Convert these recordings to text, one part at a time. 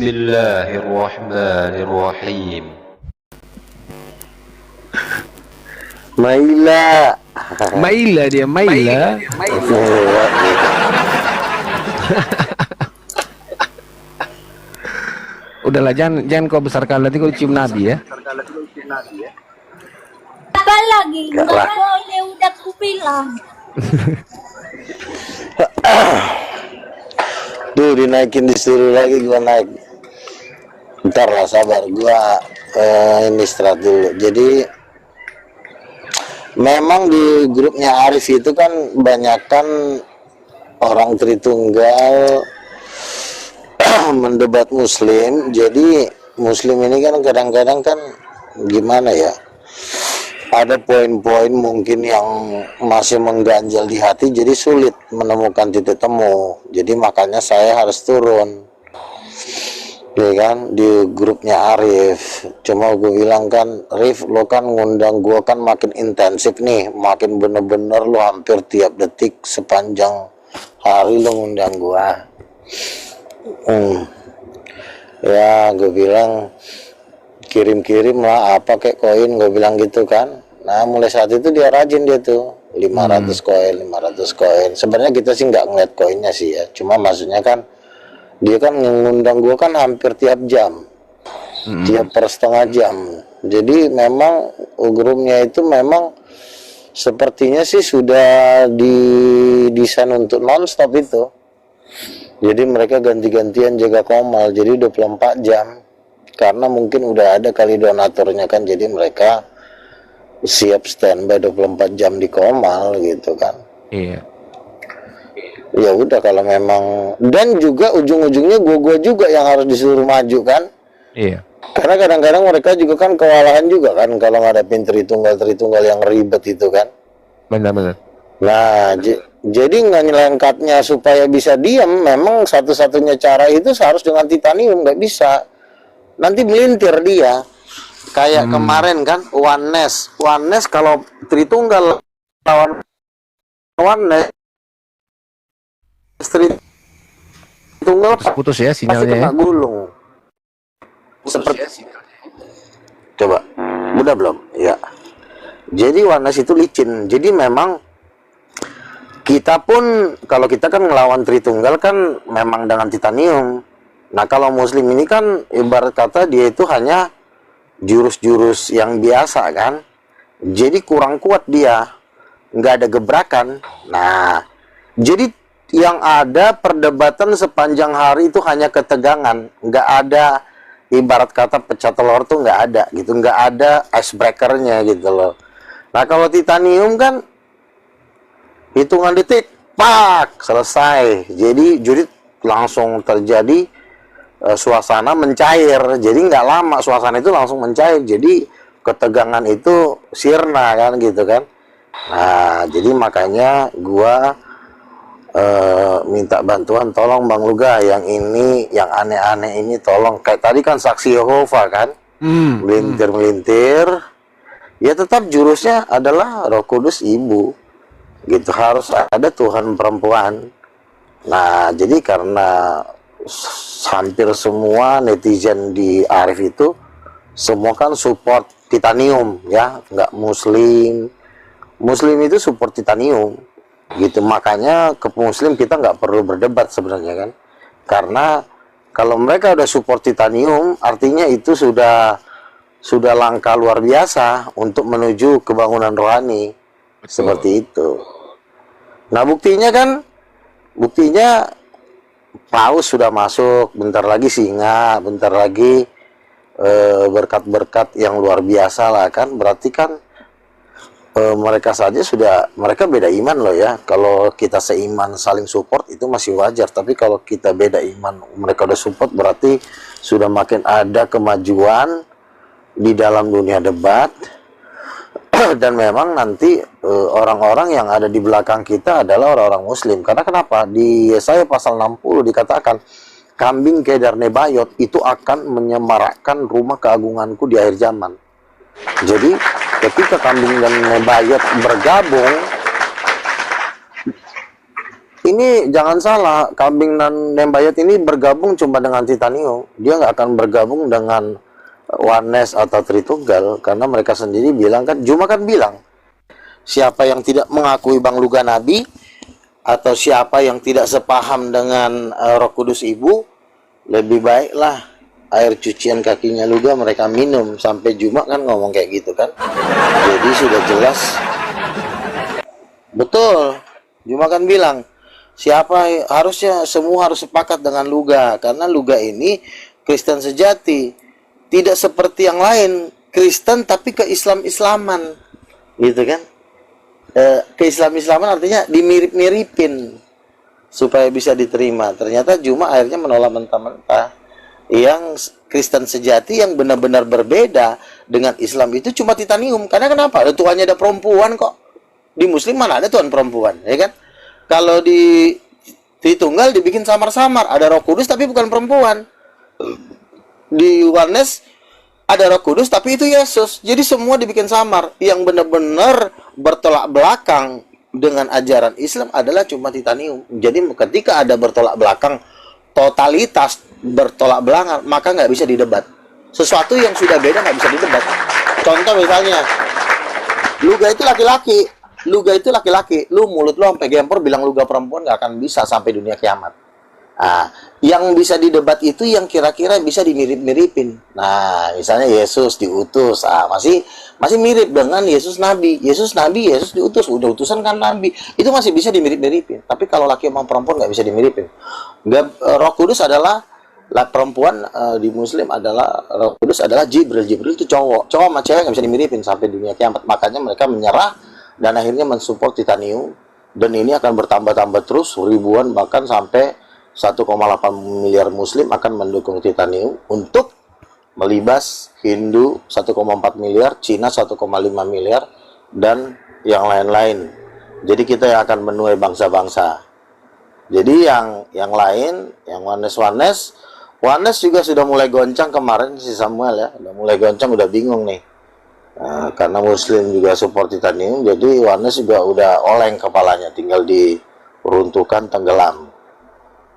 Bismillahirrahmanirrahim. Maila. Maila dia, Maila. Udahlah, jangan kau besarkan, nanti kau cium Nabi ya. Apa lagi? Nggak boleh, udah ku bilang. Tuh dinaikin, disuruh lagi gua naik. Ntar lah, sabar gua ini istirahat dulu. Jadi memang di grupnya Arif itu kan banyakkan orang Tritunggal mendebat Muslim. Jadi Muslim ini kan kadang-kadang kan gimana ya, ada poin-poin mungkin yang masih mengganjal di hati, jadi sulit menemukan titik temu. Jadi makanya saya harus turun, ya kan, di grupnya Arif. Cuma gue bilang kan, Rif, lo kan ngundang gue kan makin intensif nih, makin bener-bener lo hampir tiap detik sepanjang hari lo ngundang gue. Ya gue bilang kirim-kirim lah apa kayak koin, gue bilang gitu kan. Nah mulai saat itu dia rajin, dia tuh 500 koin 500 koin. Sebenarnya kita sih nggak ngeliat koinnya sih ya, cuma maksudnya kan dia kan ngundang gue kan hampir tiap jam, tiap per setengah jam. Jadi memang grupnya itu memang sepertinya sih sudah didesain untuk non-stop itu. Jadi mereka ganti-gantian jaga komal, jadi 24 jam. Karena mungkin udah ada kali donaturnya kan, jadi mereka siap standby 24 jam di komal gitu kan. Iya. Ya udah kalau memang, dan juga ujung-ujungnya gua juga yang harus disuruh maju kan. Iya. Karena kadang-kadang mereka juga kan kewalahan juga kan kalau ngadepin Tritunggal yang ribet itu kan. Benar-benar. Nah, jadi ngelengkapnya supaya bisa diam, memang satu-satunya cara itu harus dengan titanium, nggak bisa. Nanti melintir dia. Kayak kemarin kan, Oneness kalau Tritunggal lawan Oneness, Tritunggal Putus ya pasti sinyalnya ya. kena gulung. Seperti coba, udah belum? Ya. Jadi Oneness itu licin. Jadi memang kita pun, kalau kita kan ngelawan Tritunggal kan memang dengan titanium. Nah kalau Muslim ini kan ibarat kata dia itu hanya jurus-jurus yang biasa kan. Jadi kurang kuat dia, nggak ada gebrakan. Nah jadi yang ada perdebatan sepanjang hari itu hanya ketegangan. Nggak ada ibarat kata pecah telur tuh nggak ada gitu. Nggak ada icebreakernya gitu loh. Nah kalau titanium kan hitungan detik, pak, selesai. Jadi langsung terjadi suasana mencair. Jadi nggak lama suasana itu langsung mencair. Jadi ketegangan itu sirna kan gitu kan. Nah jadi makanya gua minta bantuan, tolong Bang Luga yang ini, yang aneh-aneh ini tolong. Kayak tadi kan saksi Yehova kan, melintir. Ya tetap jurusnya adalah Roh Kudus Ibu. Gitu, harus ada Tuhan perempuan. Nah jadi karena hampir semua netizen di Arif itu semua kan support titanium ya, nggak Muslim itu support titanium gitu. Makanya ke Muslim kita nggak perlu berdebat sebenarnya kan, karena kalau mereka udah support titanium artinya itu sudah langkah luar biasa untuk menuju kebangunan rohani. Seperti itu. Nah buktinya Paus sudah masuk, bentar lagi singa, bentar lagi berkat-berkat yang luar biasa lah kan. Berarti kan mereka saja mereka beda iman loh ya. Kalau kita seiman saling support itu masih wajar, tapi kalau kita beda iman, mereka udah support, berarti sudah makin ada kemajuan di dalam dunia debat. Dan memang nanti orang-orang yang ada di belakang kita adalah orang-orang Muslim. Karena kenapa? Di Yesaya pasal 60 dikatakan, kambing kedar Nebayot itu akan menyemarakkan rumah keagunganku di akhir zaman. Jadi ketika kambing dan Nebayot bergabung, ini jangan salah, kambing dan nembayat ini bergabung cuma dengan titanium. Dia nggak akan bergabung dengan Oneness atau Tritunggal, karena mereka sendiri bilang kan, Juma kan bilang, siapa yang tidak mengakui Bang Luga Nabi atau siapa yang tidak sepaham dengan Roh Kudus Ibu, lebih baiklah air cucian kakinya Luga mereka minum. Sampai Juma kan ngomong kayak gitu kan. Jadi sudah jelas. Betul. Juma kan bilang, siapa harusnya semua harus sepakat dengan Luga, karena Luga ini Kristen sejati. Tidak seperti yang lain, Kristen tapi ke Islam-Islaman, gitu kan? Ke Islam-Islaman artinya dimirip-miripin supaya bisa diterima. Ternyata Juma akhirnya menolak mentah-mentah. Yang Kristen sejati yang benar-benar berbeda dengan Islam itu cuma titanium. Karena kenapa? Tuhannya ada perempuan kok. Di Muslim mana ada Tuhan perempuan, ya kan? Kalau di Tritunggal dibikin samar-samar, ada Roh Kudus tapi bukan perempuan. Di Oneness ada Roh Kudus tapi itu Yesus. Jadi semua dibikin samar. Yang benar-benar bertolak belakang dengan ajaran Islam adalah cuma titanium. Jadi ketika ada bertolak belakang, totalitas bertolak belakang, maka nggak bisa didebat. Sesuatu yang sudah beda nggak bisa didebat. Contoh misalnya, Luga itu laki-laki, Luga itu laki-laki. Lu mulut lu sampai gempor bilang Luga perempuan nggak akan bisa sampai dunia kiamat. Nah, yang bisa didebat itu yang kira-kira bisa dimirip-miripin. Nah, misalnya Yesus diutus, masih mirip dengan Yesus Nabi. Yesus Nabi, Yesus diutus, udah utusan kan Nabi. Itu masih bisa dimirip-miripin. Tapi kalau laki sama perempuan nggak bisa dimiripin. Roh Kudus adalah perempuan, di Muslim adalah Roh Kudus adalah Jibril. Jibril itu cowok sama cewek nggak bisa dimiripin sampai dunia kiamat. Makanya mereka menyerah dan akhirnya mensupport titanium. Dan ini akan bertambah-tambah terus, ribuan bahkan sampai 1,8 miliar Muslim akan mendukung titanium untuk melibas Hindu 1,4 miliar, Cina 1,5 miliar, dan yang lain-lain. Jadi kita yang akan menuai bangsa-bangsa. Jadi yang lain, yang Oneness juga sudah mulai goncang kemarin si Samuel ya, udah mulai goncang, udah bingung nih. Karena Muslim juga support titanium, jadi Oneness juga udah oleng kepalanya, tinggal diruntuhkan, tenggelam.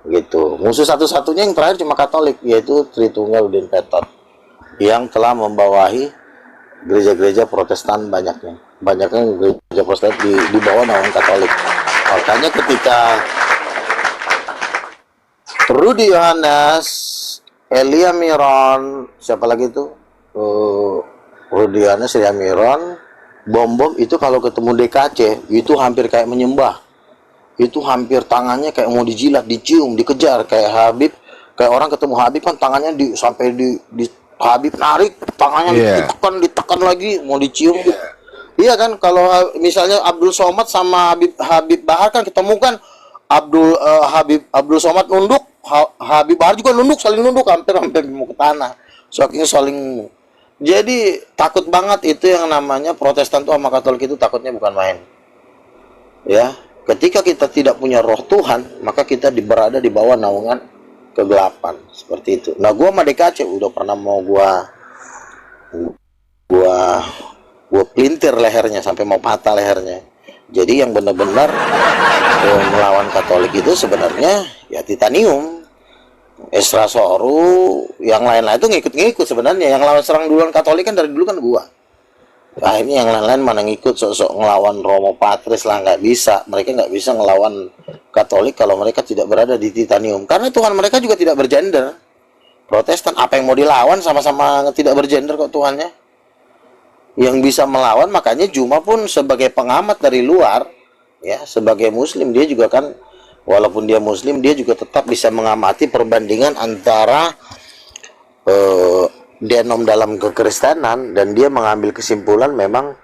Gitu. Musuh satu-satunya yang terakhir cuma Katolik, yaitu Tritunggal Udin Petot, yang telah membawahi gereja-gereja Protestan banyaknya gereja Protestan di bawah naungan Katolik. Makanya ketika Rudy Yohanes, Elia Miron, siapa lagi itu? Rudy Yohanes, Elia Miron, bom itu kalau ketemu DKC itu hampir kayak menyembah. Itu hampir tangannya kayak mau dijilat, dicium, dikejar kayak Habib. Kayak orang ketemu Habib kan tangannya sampai di Habib narik tangannya, ditekan lagi mau dicium. Iya kan, kalau misalnya Abdul Somad sama Habib Bahar kan ketemu kan, Abdul Somad nunduk, Habib Bahar juga nunduk, saling nunduk hampir mau ke tanah. Soalnya saling. Jadi takut banget itu yang namanya Protestan tuh sama Katolik itu takutnya bukan main. Ya. Ketika kita tidak punya roh Tuhan, maka kita berada di bawah naungan kegelapan, seperti itu. Nah, gua sama DKC udah pernah mau gua pelintir lehernya sampai mau patah lehernya. Jadi yang benar-benar melawan Katolik itu sebenarnya ya titanium, Esra Soru, yang lain-lain itu ngikut-ngikut sebenarnya. Yang lawan serang duluan Katolik kan dari dulu kan gua. Akhirnya yang lain-lain mana ngikut sok-sok ngelawan Romo Patris lah, nggak bisa. Mereka nggak bisa ngelawan Katolik kalau mereka tidak berada di titanium. Karena Tuhan mereka juga tidak bergender. Protestan apa yang mau dilawan, sama-sama tidak bergender kok Tuhannya. Yang bisa melawan, makanya Juma pun sebagai pengamat dari luar, ya sebagai Muslim dia juga kan, walaupun dia Muslim dia juga tetap bisa mengamati perbandingan antara denom dalam kekristenan, dan dia mengambil kesimpulan memang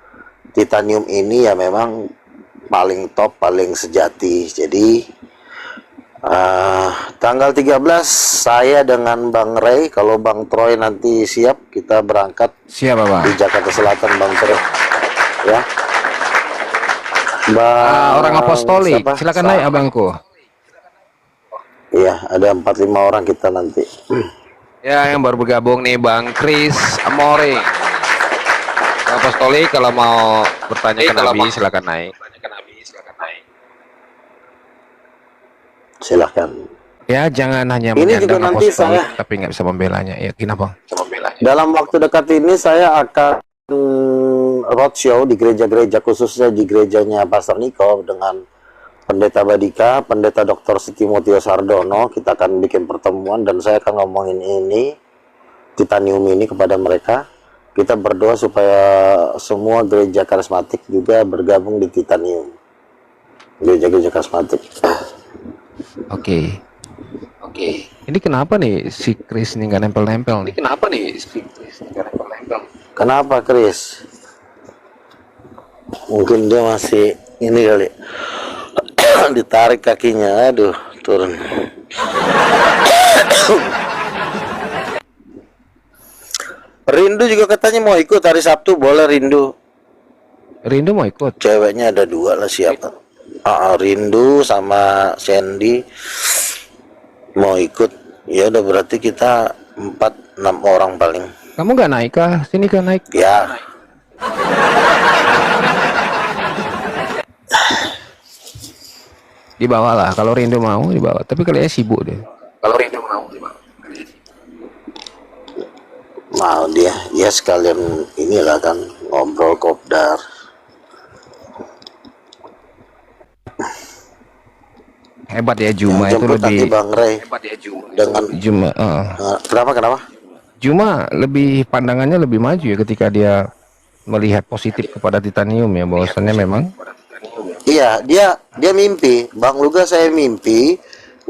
titanium ini ya memang paling top, paling sejati. Jadi tanggal 13 saya dengan Bang Ray, kalau Bang Troy nanti siap, kita berangkat. Siap Bapak. Di Jakarta Selatan Bang Troy ya. Orang apostolik, silakan naik abangku. Iya, ada 4-5 orang kita nanti. Ya, yang baru bergabung nih Bang Chris Amore. Apostolik, kalau mau bertanya ke Nabi silakan naik. Silahkan. Ya jangan hanya Ini juga menyandang nanti apostolik, saya tapi nggak bisa membelanya. Ya kenapa? dalam waktu dekat ini saya akan roadshow di gereja-gereja, khususnya di gerejanya Pastor Niko dengan Pendeta Badika, Pendeta Dr. Timotius Hardono. Kita akan bikin pertemuan dan saya akan ngomongin ini, titanium ini kepada mereka. Kita berdoa supaya semua gereja karismatik juga bergabung di titanium. Gereja-gereja karismatik. Oke. Ini kenapa nih si Chris ini nggak nempel-nempel nih? Kenapa, Chris? Mungkin dia masih ini kali. Ditarik kakinya, aduh, turun. Rindu juga katanya mau ikut hari Sabtu, boleh Rindu. Rindu mau ikut? Ceweknya ada 2 lah, siapa? Rindu sama Sandy mau ikut. Ya udah berarti kita 4-6 orang paling. Kamu nggak naik kah? Sini kan naik. Ya. Dibawa lah. Kalau Rindu mau dibawa. Tapi kalian sibuk deh. Mau dia, ya sekalian inilah kan ngobrol kopdar. Hebat ya Juma itu Jemput nanti lebih. Bang Ray dengan Juma. kenapa? Juma lebih pandangannya lebih maju ya ketika dia melihat positif kepada titanium ya, bahwasannya memang. Iya, dia mimpi. Bang Luga saya mimpi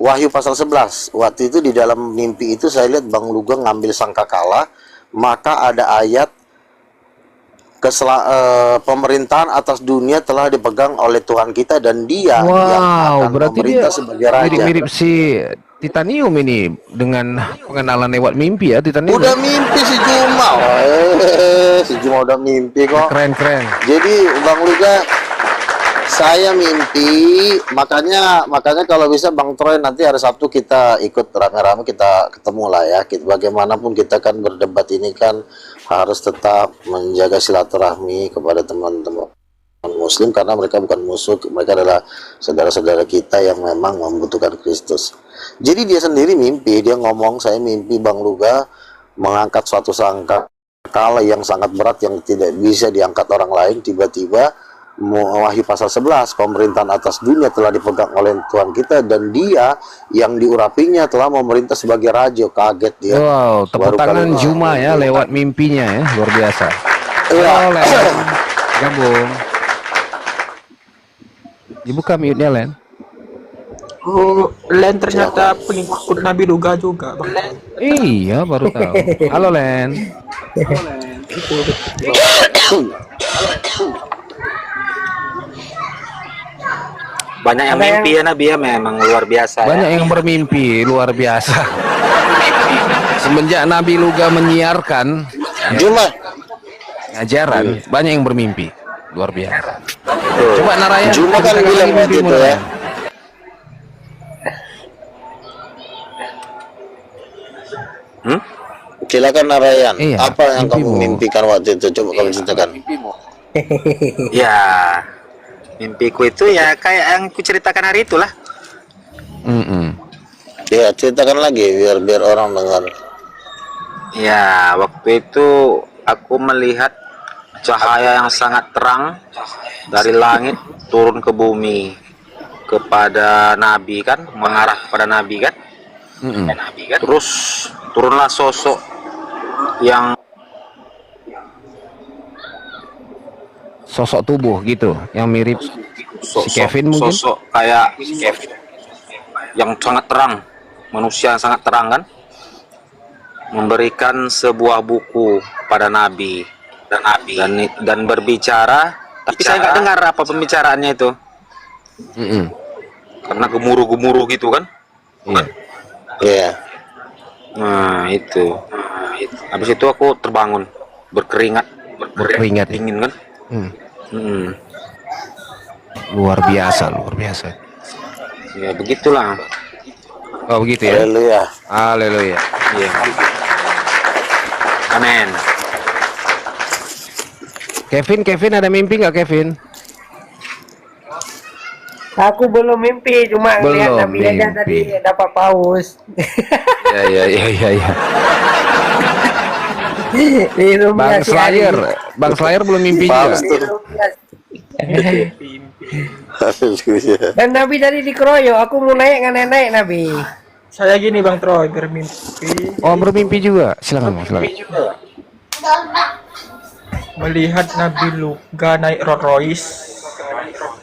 Wahyu pasal 11. Waktu itu di dalam mimpi itu saya lihat Bang Luga ngambil sangkakala, maka ada ayat pemerintahan atas dunia telah dipegang oleh Tuhan kita dan dia yang akan berarti memerintah dia sebagai raja. mirip-mirip si titanium ini dengan pengenalan lewat mimpi ya titanium. Udah mimpi si Juma. Si Juma udah mimpi kok. Keren. Jadi Bang Luga, saya mimpi, makanya kalau bisa Bang Troy nanti hari Sabtu kita ikut rame-rame, kita ketemu lah ya. Bagaimanapun kita kan berdebat ini kan harus tetap menjaga silaturahmi kepada teman-teman Muslim karena mereka bukan musuh, mereka adalah saudara-saudara kita yang memang membutuhkan Kristus. Jadi dia sendiri mimpi, dia ngomong, saya mimpi Bang Luga mengangkat suatu sangkakala yang sangat berat yang tidak bisa diangkat orang lain. Tiba-tiba Wahyu pasal 11, pemerintahan atas dunia telah dipegang oleh Tuhan kita dan dia yang diurapinya telah memerintah sebagai raja. Kaget dia. Wow, tepuk tangan Juma ya lewat mimpinya ya, luar biasa. Iya. Len, gabung. Dibuka mute-nya Len. Oh, Len ternyata pengikut Nabi Luga juga, Bang. Iya, baru tahu. Halo Len. Banyak yang mimpi ya Nabi ya, memang luar biasa. Banyak yang bermimpi luar biasa. Semenjak Nabi Luga menyiarkan Juma, ajaran, banyak yang bermimpi luar biasa. Coba Narayan, Juma kan ceritakan bilang lagi begitu mimpimu, ya. Narayan. Silakan Narayan. Iya, Apa yang kamu mimpimu. mimpikan waktu itu? Coba kamu ceritakan. Ya, mimpiku itu ya kayak yang kuceritakan hari itulah. Ya, ceritakan lagi biar orang dengar. Ya, waktu itu aku melihat cahaya yang sangat terang dari langit turun ke bumi kepada Nabi kan, mengarah kepada Nabi kan. Terus turunlah sosok yang Sosok tubuh gitu, yang mirip si Kevin mungkin. sosok kayak si Kevin yang sangat terang, manusia yang sangat terang kan, memberikan sebuah buku pada Nabi dan berbicara, tapi saya nggak dengar apa pembicaraannya itu karena gemuruh-gemuruh gitu kan. Iya. Nah itu habis itu aku terbangun berkeringat Berkeringat ya? dingin kan. Luar biasa. Ya begitulah. Oh begitu ya. Haleluya. Haleluya. Iya. Amin. Kevin ada mimpi nggak Kevin? Aku belum mimpi, cuma ngeliat Belum Nabi aja tadi mimpi. dapat paus. Ya. Bang Illuminasi hari. Slayer, Bang Slayer belum mimpi juga. Paus tuh. Haleluya. Dan Nabi tadi dikeroyok, aku mau naik nggak naik Nabi. Saya gini Bang Troy, bermimpi Oh, bermimpi juga. Silakan, Bang, silakan. melihat Nabi Luga naik Rolls Royce.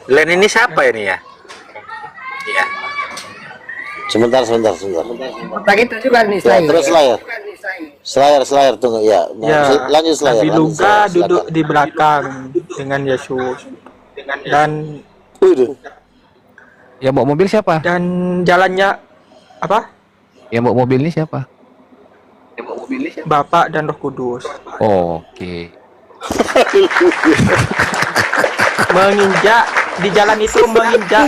Len ini siapa ini ya? Iya. Sebentar. Tak itu juga nih Ya, saya. terus Slayer tunggu ya. Ya, Lanjut Slayer. Nabi lanjut, Luga Slayer, duduk silakan. di belakang dengan Yesus. Dan Waduh. Yang bawa mobil siapa? jalannya apa? Yang bawa mobil ini siapa? Bapak dan Roh Kudus Oke. menginjak di jalan itu, menginjak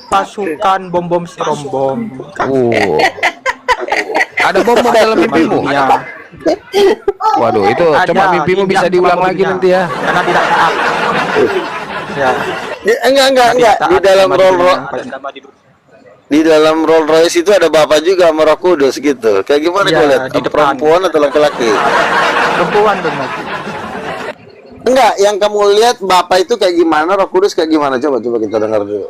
pasukan bom serombom. Oh. Ada bom dalam mimpimu? Ya, Waduh, itu coba mimpimu bisa diulang lagi nanti ya. karena tidak taat. Ya, Enggak. Di dalam di dalam Rolls Royce itu ada Bapak juga sama Roh Kudus gitu. Kayak gimana Iya, kau lihat? di depan. Perempuan atau laki-laki? perempuan dong Nabi. Enggak, yang kamu lihat Bapak itu kayak gimana, Roh Kudus kayak gimana? Coba kita dengar dulu.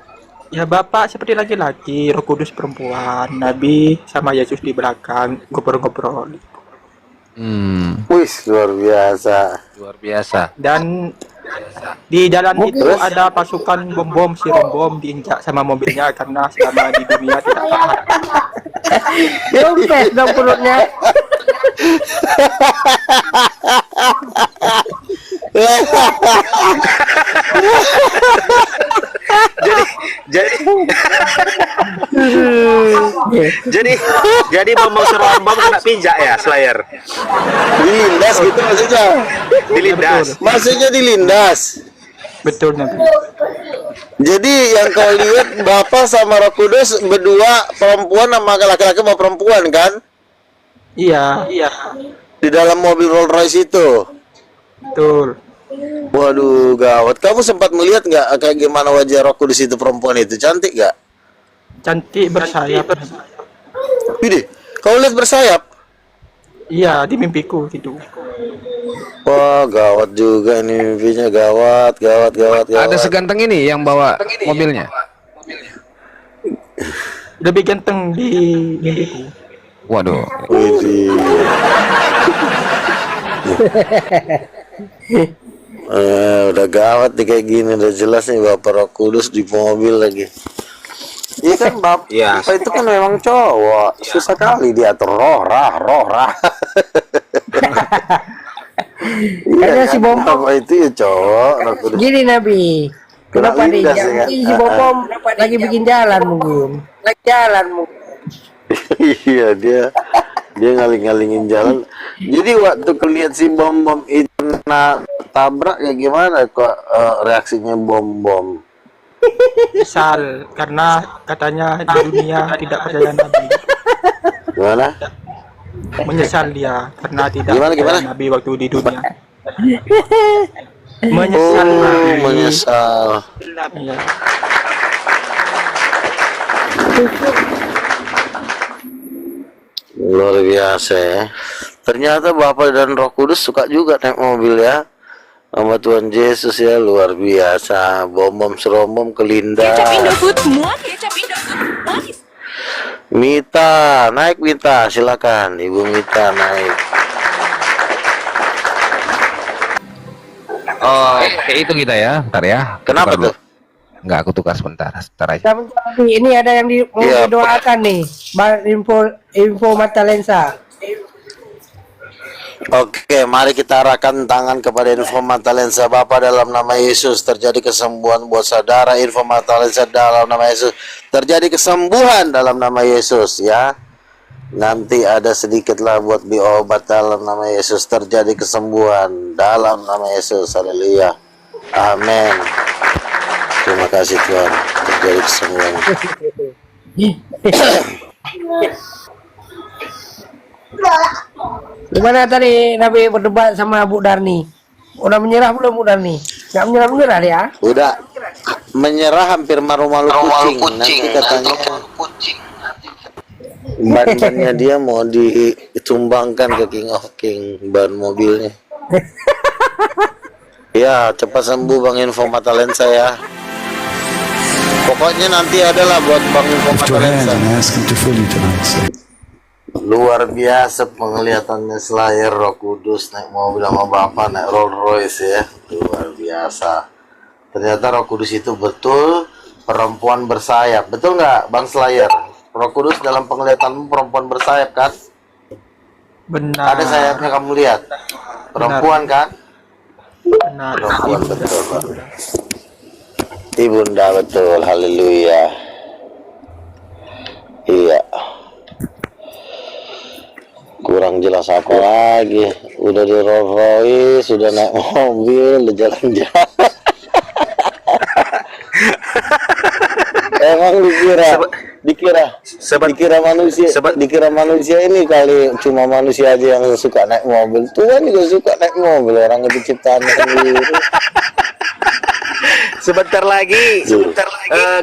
Ya, Bapak seperti laki-laki, Roh Kudus perempuan, Nabi sama Yesus di belakang ngobrol-ngobrol. Wih, luar biasa. Luar biasa. Dan di jalan itu Terus? ada pasukan bom sirombom diinjak sama mobilnya karena selama di dunia tidak taat. Kempes dong perutnya. Jadi bom serombom kena pijak ya, Slayer. Dilindas gitu maksudnya. Dilindas. Maksudnya dilindas. Betul Nabi. Jadi yang kau lihat Bapak sama Roh Kudus berdua, perempuan sama laki-laki sama perempuan kan? Iya, Di dalam mobil Rolls Royce itu. betul. Waduh, gawat. Kamu sempat melihat nggak kayak gimana wajah Roh Kudus itu, perempuan itu? Cantik nggak? Cantik bersayap. Widih, kau lihat bersayap? Iya, di mimpiku gitu. Wah, gawat juga ini mimpinya, gawat. Ada seganteng ini yang bawa mobilnya. Lebih ganteng di mimpiku. Waduh. Widih. Udah gawat nih kayak gini, udah jelas nih Bapak Roh Kudus di mobil lagi. Iya kan Bapak, Iya. Bapak itu kan memang cowok, susah kali diatur roh rah. Kayaknya si Bom Bapak itu ya cowok, Roh Kudus. gini Nabi. Kenapa Kena dia lindas, ya kan? mungkin si Bom lagi bikin jalan mungkin. Iya, dia ngaling-ngalingin jalan. Jadi waktu kelihat si bom itu kena tabrak ya gimana kok reaksinya bom? Misal karena katanya di dunia tidak percaya Nabi. Gimana? Menyesal dia karena tidak Gimana? percaya Nabi waktu di dunia. Menyesal Nabi. Menyesal. Iya. Luar biasa ya. Ternyata Bapak dan Roh Kudus suka juga naik mobil ya. Sama Tuhan Yesus ya, luar biasa. Bom serombom kelindas. Kecap Indofood, muat kecap Indofood, manis. Mita, naik Mita, silakan Ibu Mita naik. Oh, kayak itu kita ya. Ntar ya. Kenapa Tukar dulu. tuh? Enggak, aku tukar sebentar aja. Tapi ini ada yang mau Iya. didoakan nih. Info mata lensa. Oke, mari kita arahkan tangan kepada info mata lensa Bapak dalam nama Yesus. Terjadi kesembuhan buat saudara, info mata lensa dalam nama Yesus. Terjadi kesembuhan dalam nama Yesus ya. Nanti ada sedikit lah buat diobat dalam nama Yesus. Terjadi kesembuhan dalam nama Yesus. Haleluya. Amin. Terima kasih Tuhan. Terjadi kesembuhan. Gimana tadi Nabi berdebat sama Bu Darni? Udah menyerah belum Bu Darni? Nggak menyerah dia? Udah menyerah hampir malu-malu kucing. Nanti katanya ban-bannya dia mau ditumbangkan ke King of King, ban mobilnya. Ya, cepat sembuh Bang Info Mata Lensa ya. Pokoknya nanti adalah buat Bang Info Mata Lensa. Luar biasa penglihatannya Slayer Roh Kudus naik mobil sama Bapak, naik Rolls Royce ya. Luar biasa. Ternyata Roh Kudus itu betul perempuan bersayap. Betul nggak Bang Slayer? Roh Kudus dalam penglihatanmu perempuan bersayap kan? Benar. Ada sayapnya kamu lihat? Perempuan kan? Benar. Perempuan betul. Ibunda betul. Haleluya. Iya. Kurang jelas apa lagi? Udah di Rolls Royce, sudah naik mobil, udah jalan-jalan. Emang dikira manusia ini kali cuma manusia aja yang suka naik mobil. Tuhan juga suka naik mobil, orang itu ciptaannya sendiri. Sebentar lagi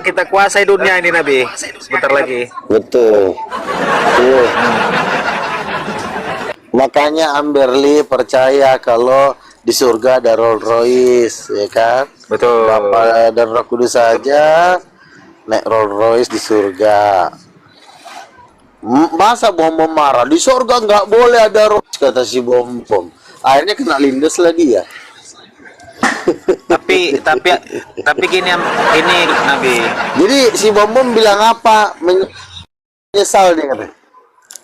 kita kuasai dunia ini Nabi. Sebentar lagi. Betul. Makanya Amberly percaya kalau di surga ada Rolls Royce, ya kan? Betul. Bapak dan Roh Kudus saja naik Rolls Royce di surga. Masa bom marah di surga nggak boleh ada Rolls, kata si bom. Akhirnya kena lindes lagi ya. tapi gini Nabi. Jadi si bom bilang apa? Menyesal dia katanya.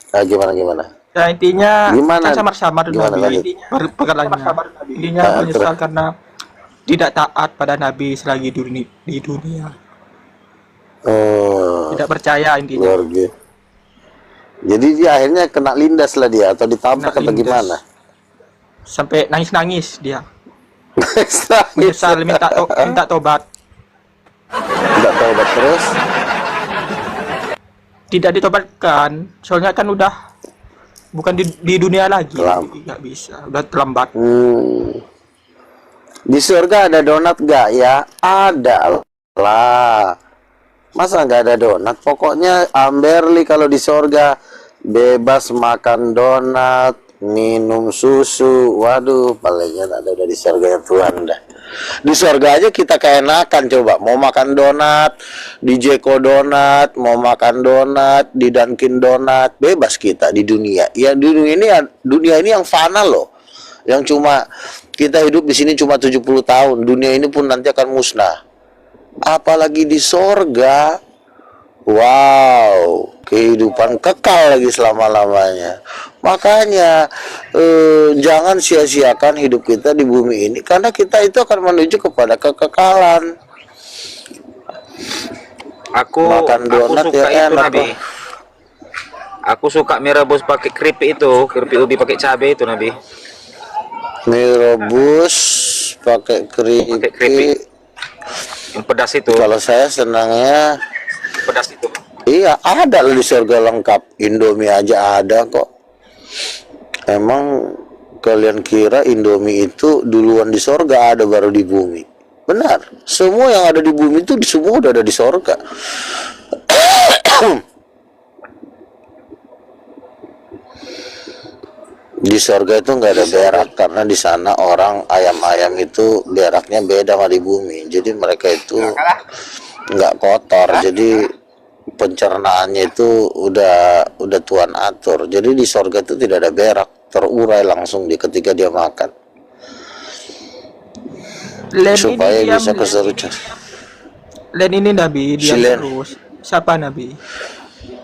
Nah, gimana? Ya intinya Gimana? kan samar-samar Nabi. Perkaranya. Intinya menyesal karena tidak taat pada Nabi selagi di dunia. Oh, Tidak percaya intinya. luar biasa. Jadi dia akhirnya kena lindas lah dia atau ditabrak atau gimana? Sampai nangis-nangis dia. Menyesal minta tobat. Tidak tobat terus. Tidak ditobatkan, soalnya kan udah bukan di dunia lagi. Nggak bisa, udah terlambat. Di surga ada donat gak ya? Ada lah. Masa nggak ada donat? Pokoknya Amberly kalau di surga bebas makan donat, minum susu. Waduh, palingnya ada udah di surga Tuhan dah. Di surga aja kita keenakan coba. Mau makan donat di Jeko Donat, mau makan donat di Dunkin Donat, bebas kita di dunia. Ya dunia ini yang fana loh. Yang cuma kita hidup di sini cuma 70 tahun. Dunia ini pun nanti akan musnah. Apalagi di sorga, wow, kehidupan kekal lagi selama-lamanya. Makanya jangan sia-siakan hidup kita di bumi ini, karena kita itu akan menuju kepada kekekalan. Makan donat suka ya itu, enak Nabi. Aku suka mie rebus pakai keripik ubi pakai cabai itu Nabi. Mie rebus pakai keripik. Yang pedas itu. Kalau saya senangnya pedas itu. Iya, ada loh di surga lengkap. Indomie aja ada kok. Emang kalian kira Indomie itu duluan di surga ada baru di bumi? Benar. Semua yang ada di bumi itu semua udah ada di surga. Di surga itu nggak ada berak karena di sana orang ayam-ayam itu beraknya beda sama di bumi. Jadi mereka itu nggak kotor. Jadi pencernaannya itu udah Tuhan atur. Jadi di surga itu tidak ada berak, terurai langsung ketika dia makan. Supaya bisa keserucan. Len ini Nabi dia Si Len. terus. Siapa Nabi?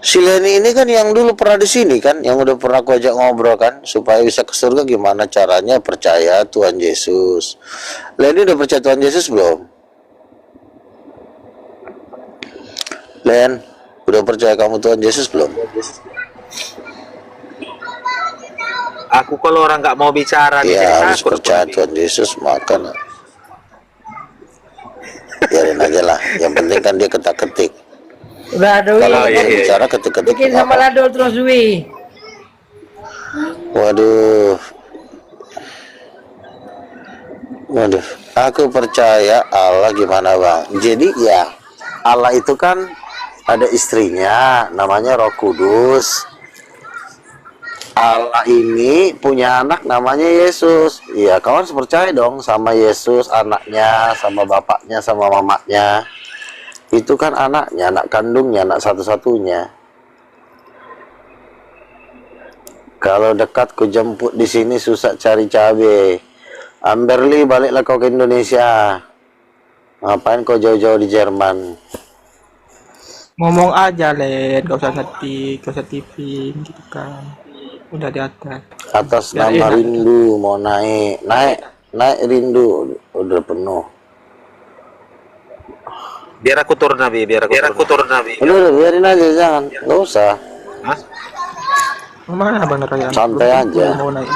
Si Leni ini kan yang dulu pernah di sini kan, yang udah pernah aku ajak ngobrol kan, supaya bisa ke surga gimana caranya percaya Tuhan Yesus. Leni udah percaya Tuhan Yesus belum? Len, udah percaya kamu Tuhan Yesus belum? Aku kalau orang nggak mau bicara Iya, harus percaya Tuhan Yesus, makan. Biarin aja lah, yang penting kan dia ketak-ketik. Udah ada Kalau Wi. bicara ketik-ketik Bikin sama Lado terus Wi. Waduh. Waduh, aku percaya Allah gimana bang. Jadi ya Allah itu kan ada istrinya, namanya Roh Kudus. Allah ini punya anak namanya Yesus. Iya, kau harus percaya dong sama Yesus, anaknya, sama bapaknya, sama mamanya. Itu kan anaknya, anak kandungnya, anak satu-satunya. Kalau dekat ku jemput di sini susah cari cabe. Amberly, baliklah kau ke Indonesia. Ngapain kau jauh-jauh di Jerman? Ngomong aja, Len. Gak usah ngetik, gak usah tipping gitu kan. Udah di atas. Atas Biar nama enak. rindu mau naik rindu udah penuh. Biar aku turun Nabi, biar aku turun Nabi. Udah biarin aja, jangan, nggak usah, Hah? Mana Bang Ryan? santai aja. Mau naik.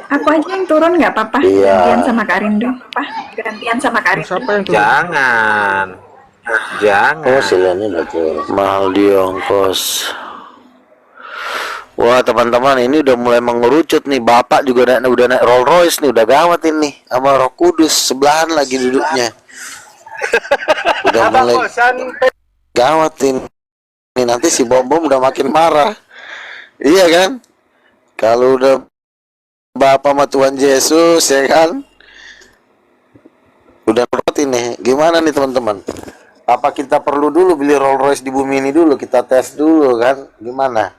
Aku aja yang turun nggak apa-apa. Iya. Gantian sama Kak Rindu. Gantian sama Kak Rindu. Siapa yang turun? Jangan. Jangan. Oh, silanya udah turun. Mahal di ongkos. Wah teman-teman, ini udah mulai mengerucut nih. Bapak juga udah naik Rolls Royce nih, udah gawat ini. Sama Roh Kudus sebelahan lagi duduknya. Udah mulai gawat ini. Nanti si Bom-Bom udah makin marah. Iya kan? Kalau udah Bapak sama Tuhan Yesus ya kan, udah roti nih. Gimana nih teman-teman? Apa kita perlu dulu beli Rolls Royce di bumi ini dulu, kita tes dulu kan? Gimana?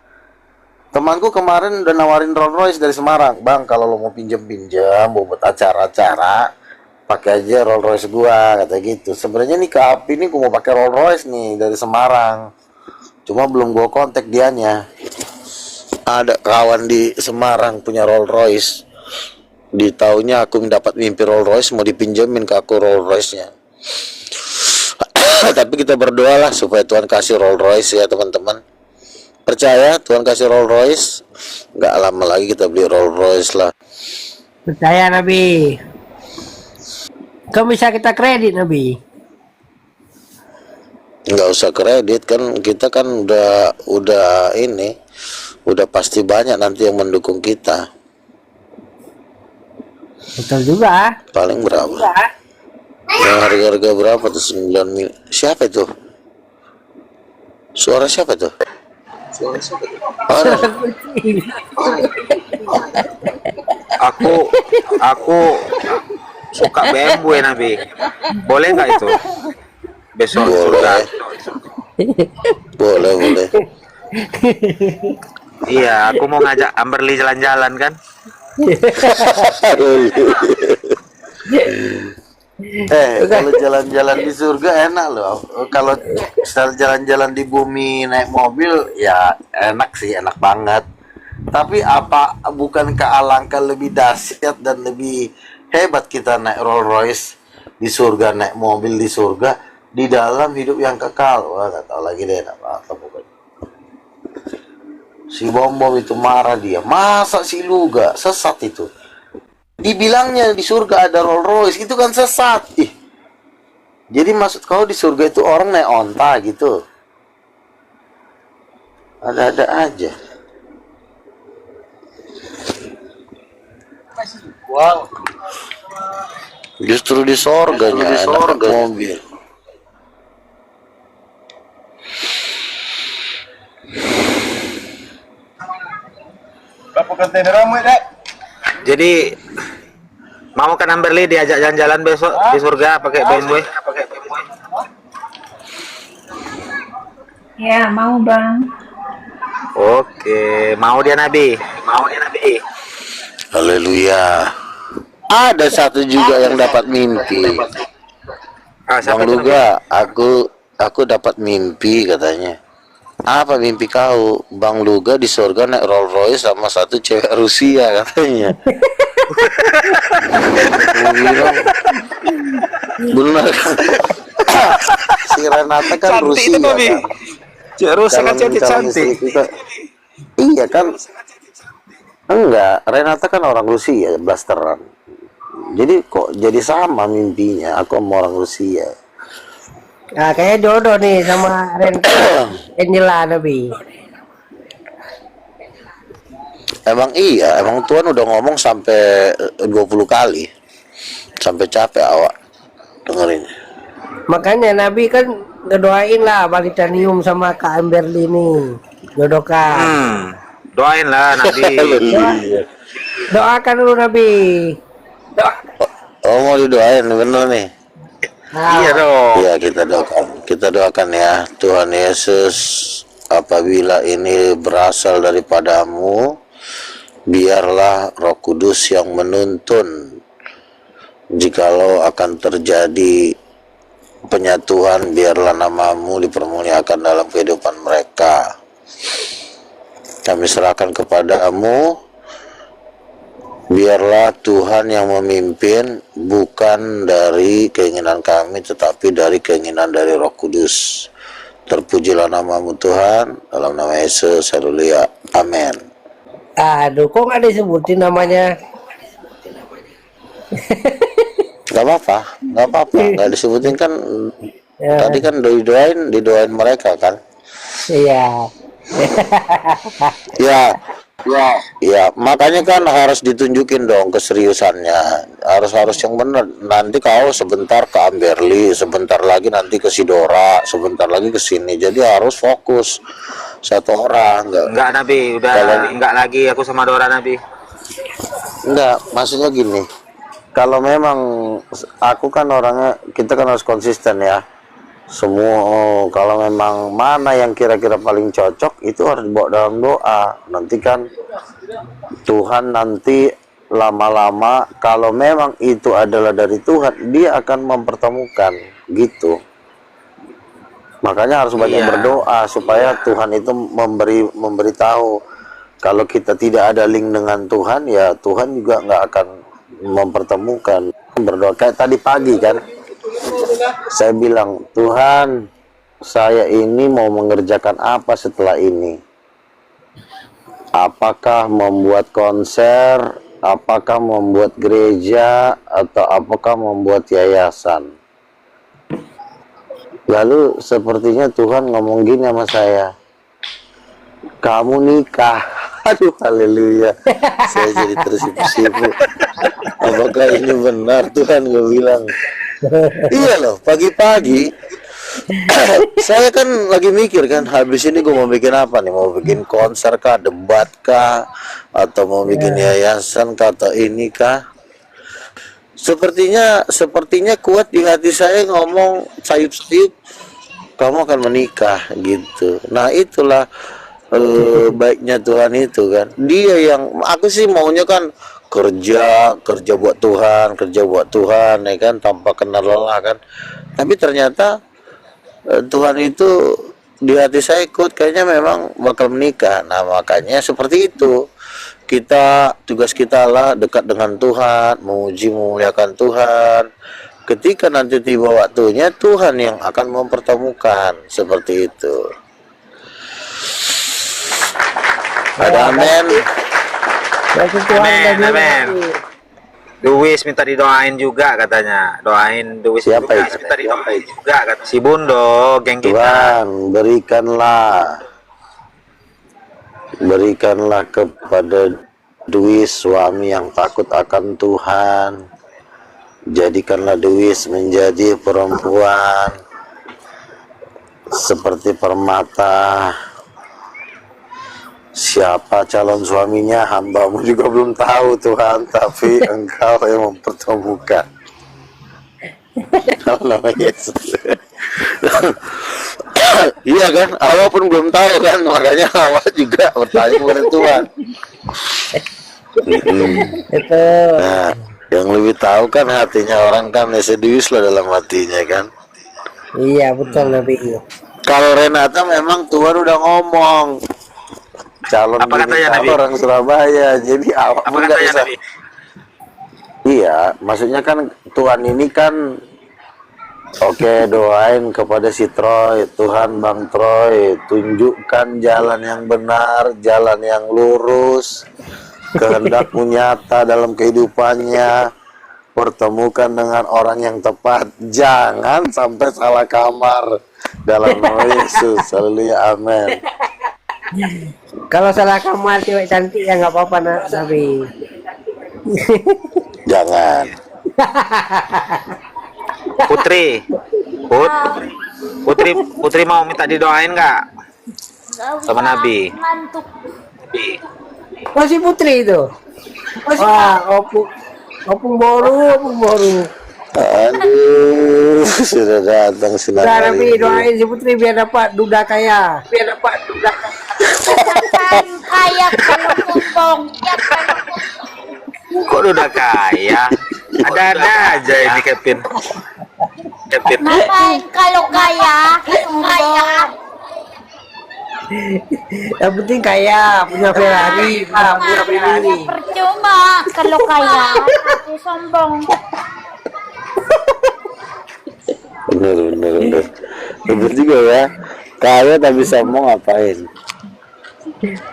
Temanku kemarin udah nawarin Rolls Royce dari Semarang. Bang, kalau lo mau pinjam-pinjam buat acara-acara, pakai aja Rolls Royce gua, kata gitu. Sebenarnya nih ke Api nih gua mau pakai Rolls Royce nih dari Semarang. Cuma belum gua kontak dianya. Ada kawan di Semarang punya Rolls Royce. Di tahunnya aku mendapat mimpi Rolls Royce, mau dipinjemin ke aku Rolls Royce-nya. Tapi kita berdoalah supaya Tuhan kasih Rolls Royce ya teman-teman. Percaya Tuhan kasih Rolls Royce, nggak lama lagi kita beli Rolls Royce lah. Percaya Nabi. Kau bisa kita kredit Nabi. Nggak usah kredit kan, kita kan udah ini, udah pasti banyak nanti yang mendukung kita. Betul juga. Paling berapa? Yang harga-harga berapa tuh? 9 mil. Siapa itu? Suara siapa tuh? Ada. Aku suka BMW Nabi. Boleh nggak itu? Besok sudah. Boleh. Iya, aku mau ngajak Amberly jalan-jalan kan. Kalau jalan-jalan di surga enak loh. Kalau jalan-jalan di bumi naik mobil ya enak sih, enak banget. Tapi apa bukankah alangkah lebih dahsyat dan lebih hebat kita naik Rolls Royce di surga, naik mobil di surga, di dalam hidup yang kekal. Wah, nggak tahu lagi deh apa bukan. Si Bom-Bom itu marah dia. Masa si Luga sesat itu? Dibilangnya di surga ada Rolls Royce, itu kan sesat. Ih. Jadi maksud kau di surga itu orang naik onta gitu? Ada-ada aja. Wow. Justru di sorganya enak mobil. Jadi mau kan Amberly diajak jalan-jalan besok di surga pakai BMW. Ya, mau Bang. Oke, mau dia Nabi. Haleluya. Ada satu juga yang dapat mimpi. Siapa Bang itu, Luga, aku dapat mimpi katanya. Apa mimpi kau? Bang Luga di surga naik Rolls Royce sama satu cewek Rusia katanya. Aku bilang, benar kan? Si Renata kan Cantik Rusia itu, Nabi. kan? Cek Rusia kan Calon cantik. istri kita. Iya kan? Enggak, Renata kan orang Rusia, blasteran. Jadi kok jadi sama mimpinya, aku sama orang Rusia. Nah, kayaknya jodoh nih sama Angela Nabi. Emang iya, emang Tuhan udah ngomong sampai 20 kali. Sampai capek awak dengerin. Makanya Nabi kan ngedoain lah Balitanium sama Kak Amberly nih. Jodohkan. Doain lah Nabi. Doakan dulu Nabi. Oh, mau didoain bener nih. Iya dong. Iya, kita doakan ya Tuhan Yesus, apabila ini berasal daripadamu, biarlah Roh Kudus yang menuntun. Jikalau akan terjadi penyatuan, biarlah namamu dipermuliakan dalam kehidupan mereka. Kami serahkan kepadamu, biarlah Tuhan yang memimpin, bukan dari keinginan kami, tetapi dari keinginan dari Roh Kudus. Terpujilah namamu Tuhan, dalam nama Yesus, haleluya, amin. Aduh, kok nggak disebutin namanya? Gak apa-apa, nggak disebutin kan. Ya. Tadi kan didoain mereka kan. Iya. Ya, makanya kan harus ditunjukin dong keseriusannya. Harus yang benar. Nanti kau sebentar ke Amberly, sebentar lagi nanti ke Sidora, sebentar lagi ke sini. Jadi harus fokus satu orang. Enggak Nabi, udah enggak lagi aku sama Dora Nabi. Enggak, maksudnya gini. Kalau memang aku kan orangnya, kita kan harus konsisten ya. Semua kalau memang mana yang kira-kira paling cocok itu harus dibawa dalam doa. Nanti kan Tuhan nanti lama-lama kalau memang itu adalah dari Tuhan, dia akan mempertemukan gitu. Makanya harus banyak berdoa supaya Tuhan itu memberitahu. Kalau kita tidak ada link dengan Tuhan, ya Tuhan juga nggak akan mempertemukan. Berdoa kayak tadi pagi kan, saya bilang, Tuhan, saya ini mau mengerjakan apa setelah ini? Apakah membuat konser, apakah membuat gereja, atau apakah membuat yayasan? Lalu sepertinya Tuhan ngomong gini sama saya, kamu nikah. Aduh, haleluya. Saya jadi tersipu-sipu. Apakah ini benar Tuhan, gue bilang. Iya loh, pagi-pagi saya kan lagi mikir kan, habis ini gue mau bikin apa nih? Mau bikin konser kah, debat kah, atau mau bikin yayasan kah, atau ini kah? Sepertinya kuat di hati saya ngomong sayup-sayup, kamu akan menikah gitu. Nah itulah baiknya Tuhan itu kan. Dia yang, aku sih maunya kan kerja buat Tuhan ya kan, tanpa kenal lelah kan. Tapi ternyata Tuhan itu di hati saya ikut, kayaknya memang bakal menikah. Nah makanya seperti itu, tugas kita lah dekat dengan Tuhan, memuji memuliakan Tuhan. Ketika nanti tiba waktunya, Tuhan yang akan mempertemukan, seperti itu. Ada amin. Amin. Duwis minta didoain juga katanya. Doain Duwis Siapa juga. itu? Minta didoain juga kata si Bundo, geng kita. Tuhan, berikanlah kepada Duwis suami yang takut akan Tuhan. Jadikanlah Duwis menjadi perempuan seperti permata. Siapa calon suaminya, hambamu juga belum tahu Tuhan, tapi Engkau yang mempertemukan. Nama Yesus. Iya kan, awak pun belum tahu kan, makanya awak juga bertanya kepada Tuhan. Nah, yang lebih tahu kan hatinya orang kan, Yesus lah dalam hatinya kan. Iya betul Nabi. Kalau Renata memang Tuhan udah ngomong, calon apa katanya, Nabi? orang Surabaya, jadi awak Apa nggak katanya bisa. Nabi? Iya, maksudnya kan Tuhan ini kan, oke, doain kepada si Troy, Tuhan Bang Troy, tunjukkan jalan yang benar, jalan yang lurus, kehendakmu nyata dalam kehidupannya, pertemukan dengan orang yang tepat, jangan sampai salah kamar, dalam nama Yesus, haleluya, amin. Kalau salah kamar cewek cantik ya nggak apa-apa Nabi. Jangan. Putri, Putri mau minta didoain nggak sama Nabi? Ngantuk. Masih Putri itu. Wah, opung baru. Aduh, sudah datang Udah sinar Nabi doain si Putri biar dapat duda kaya. Katakan kaya kalau kumpong. Ya kalau Kok udah kaya? Ada aja ini Kevin. ngapain kalau kaya? Kaya. Yang penting kaya, punya Ferrari, punya Lamborghini. Percuma kalau kaya tapi sombong. bener. Bener juga ya. Kaya tapi sombong ngapain?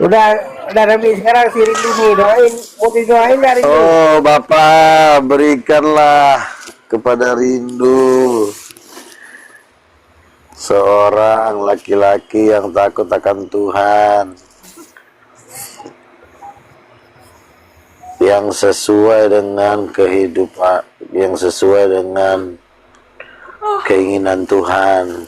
Udah Nabi sekarang si Rindu nih doain, mau didoain dari Rindu. Oh, Bapak, berikanlah kepada Rindu seorang laki-laki yang takut akan Tuhan, yang sesuai dengan kehidupan, yang sesuai dengan keinginan Tuhan.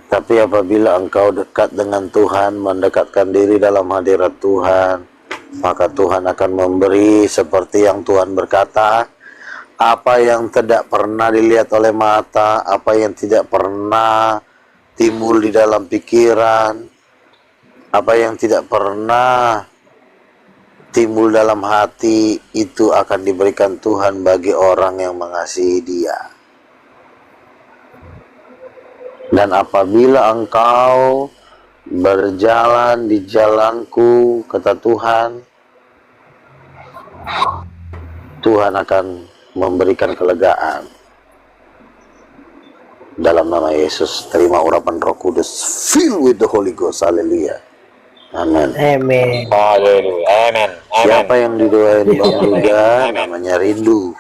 Tapi apabila engkau dekat dengan Tuhan, mendekatkan diri dalam hadirat Tuhan, maka Tuhan akan memberi seperti yang Tuhan berkata, apa yang tidak pernah dilihat oleh mata, apa yang tidak pernah timbul di dalam pikiran, apa yang tidak pernah timbul dalam hati, itu akan diberikan Tuhan bagi orang yang mengasihi Dia. Dan apabila engkau berjalan di jalanku, kata Tuhan, Tuhan akan memberikan kelegaan. Dalam nama Yesus, terima urapan Roh Kudus, fill with the Holy Ghost, haleluya. Amin. Amin. Haleluya. Amin. Siapa yang didoain Bang juga namanya Rindu.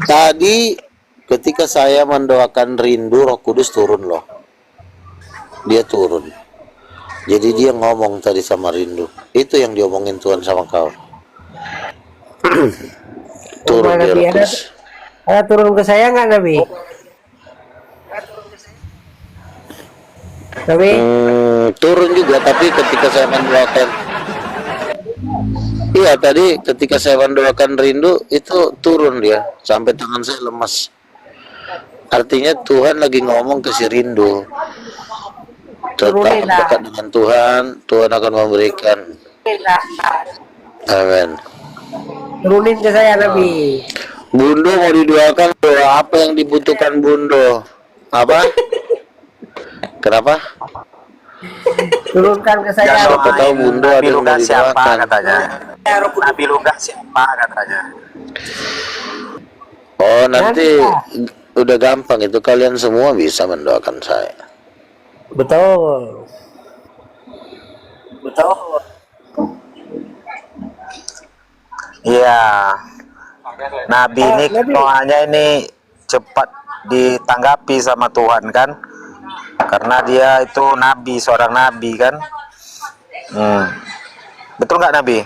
Tadi ketika saya mendoakan Rindu, Roh Kudus turun loh. Dia turun. Jadi dia ngomong tadi sama Rindu. Itu yang diomongin Tuhan sama kau. Turun dia, Roh Kudus. Ada turun ke saya nggak Nabi? Nabi? Turun juga, tapi ketika saya mendoakan, iya tadi ketika saya mendoakan Rindu itu turun dia sampai tangan saya lemas. Artinya Tuhan lagi ngomong ke si Rindu, tetap dekat dengan Tuhan, Tuhan akan memberikan. Amin. Turunin ke saya Nabi. Bundo mau didoakan, doa apa yang dibutuhkan Bundo? Apa? Kenapa? Turunkan ke saya. Siapa tahu Bundo ada yang mau didoakan. Katanya. Nabi lu nggak siapa katanya. Oh, nanti udah gampang itu, kalian semua bisa mendoakan saya. Betul. Iya. Nabi ini doanya ini cepat ditanggapi sama Tuhan kan? Karena dia itu nabi, seorang nabi kan? Betul nggak Nabi?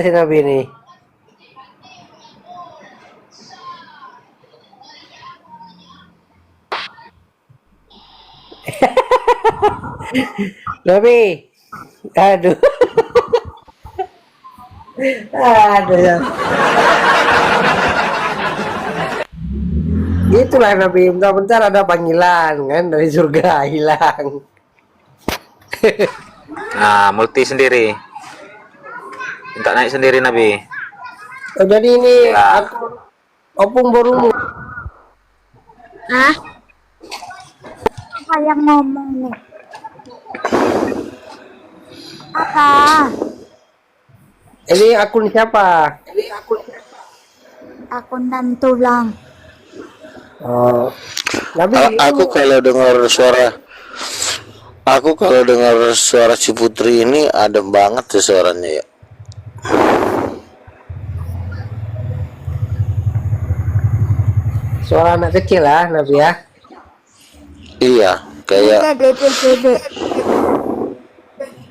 Si Nabi ini. Nabi. Aduh. Ya. Itulah Nabi, bentar-bentar ada panggilan kan dari surga hilang. Nah, multi sendiri. Minta naik sendiri Nabi. Oh, jadi ini Ya. opung borumu. Hah? Apa yang ngomong nih? Apa? Ini akun siapa? Akun dan tulang. Oh. Nabi Aku kalau dengar suara si Putri ini adem banget sih suaranya ya. Suara anak kecil lah Nabi ya. Iya, kayak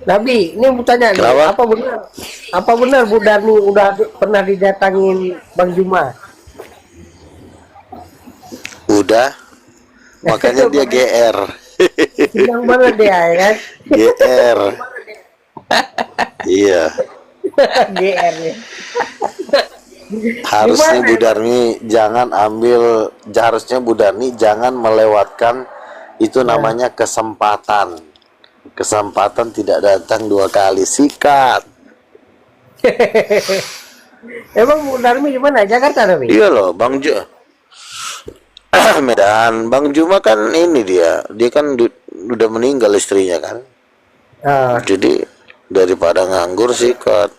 Nabi, ini mau tanya nih, Kenapa? apa benar Bu Darni udah pernah didatangin Bang Juma? udah, makanya dia GR. Senang banget dia ya kan? GR. Iya, GR nih. harusnya Bu Darmi jangan ambil, harusnya Bu Darmi jangan melewatkan itu namanya kesempatan. Kesempatan tidak datang 2 kali, sikat. Emang Bu Darmi di mana? Jakarta Nabi? Iya loh, Bang Ju. Medan, Bang Juma kan ini dia kan udah meninggal istrinya kan. Ah. Jadi daripada nganggur sikat.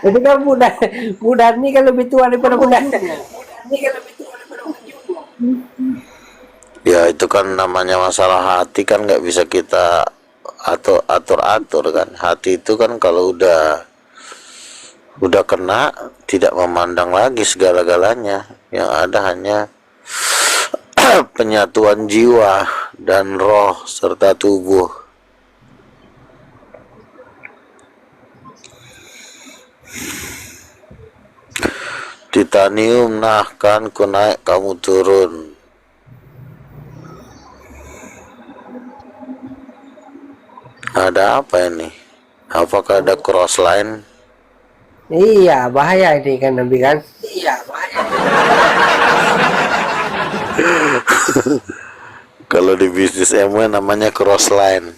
Itu kan Bu Darmi kan lebih tua daripada Bu Darmi. Ya itu kan namanya masalah hati kan nggak bisa kita atur kan. Hati itu kan kalau udah kena tidak memandang lagi segala-galanya. Yang ada hanya penyatuan jiwa dan roh serta tubuh. Titanium, nah kan ku naik kamu turun. Ada apa ini? Apakah ada cross line? Iya, bahaya ini kan Nabi kan? Iya, bahaya. Kalau di bisnis MW namanya cross line.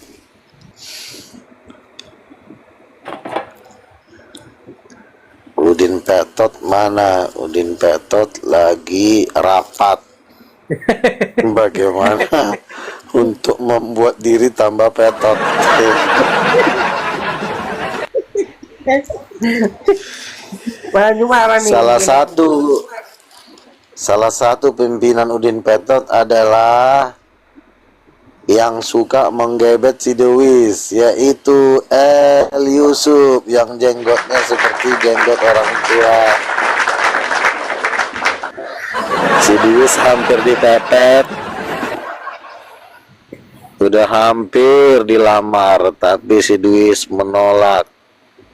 Udin Petot mana? Udin Petot lagi rapat. Bagaimana untuk membuat diri tambah petot? Salah satu pimpinan Udin Petot adalah yang suka menggebet si Dewis, yaitu El Yusuf yang jenggotnya seperti jenggot orang tua. Si Dewis hampir dipepet, udah hampir dilamar, tapi si Dewis menolak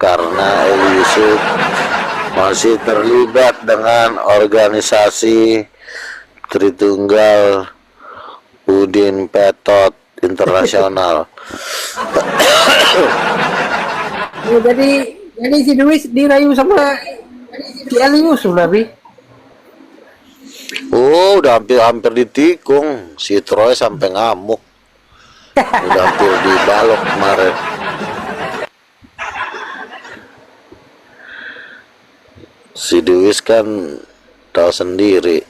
karena El Yusuf masih terlibat dengan organisasi Tritunggal Udin Petot Internasional. Oh, jadi si Dewis dirayu sama si El Yusuf Nabi. Oh, udah hampir ditikung. Si Troy sampai ngamuk. Udah hampir dibalok kemarin. Si Dewis kan tahu sendiri.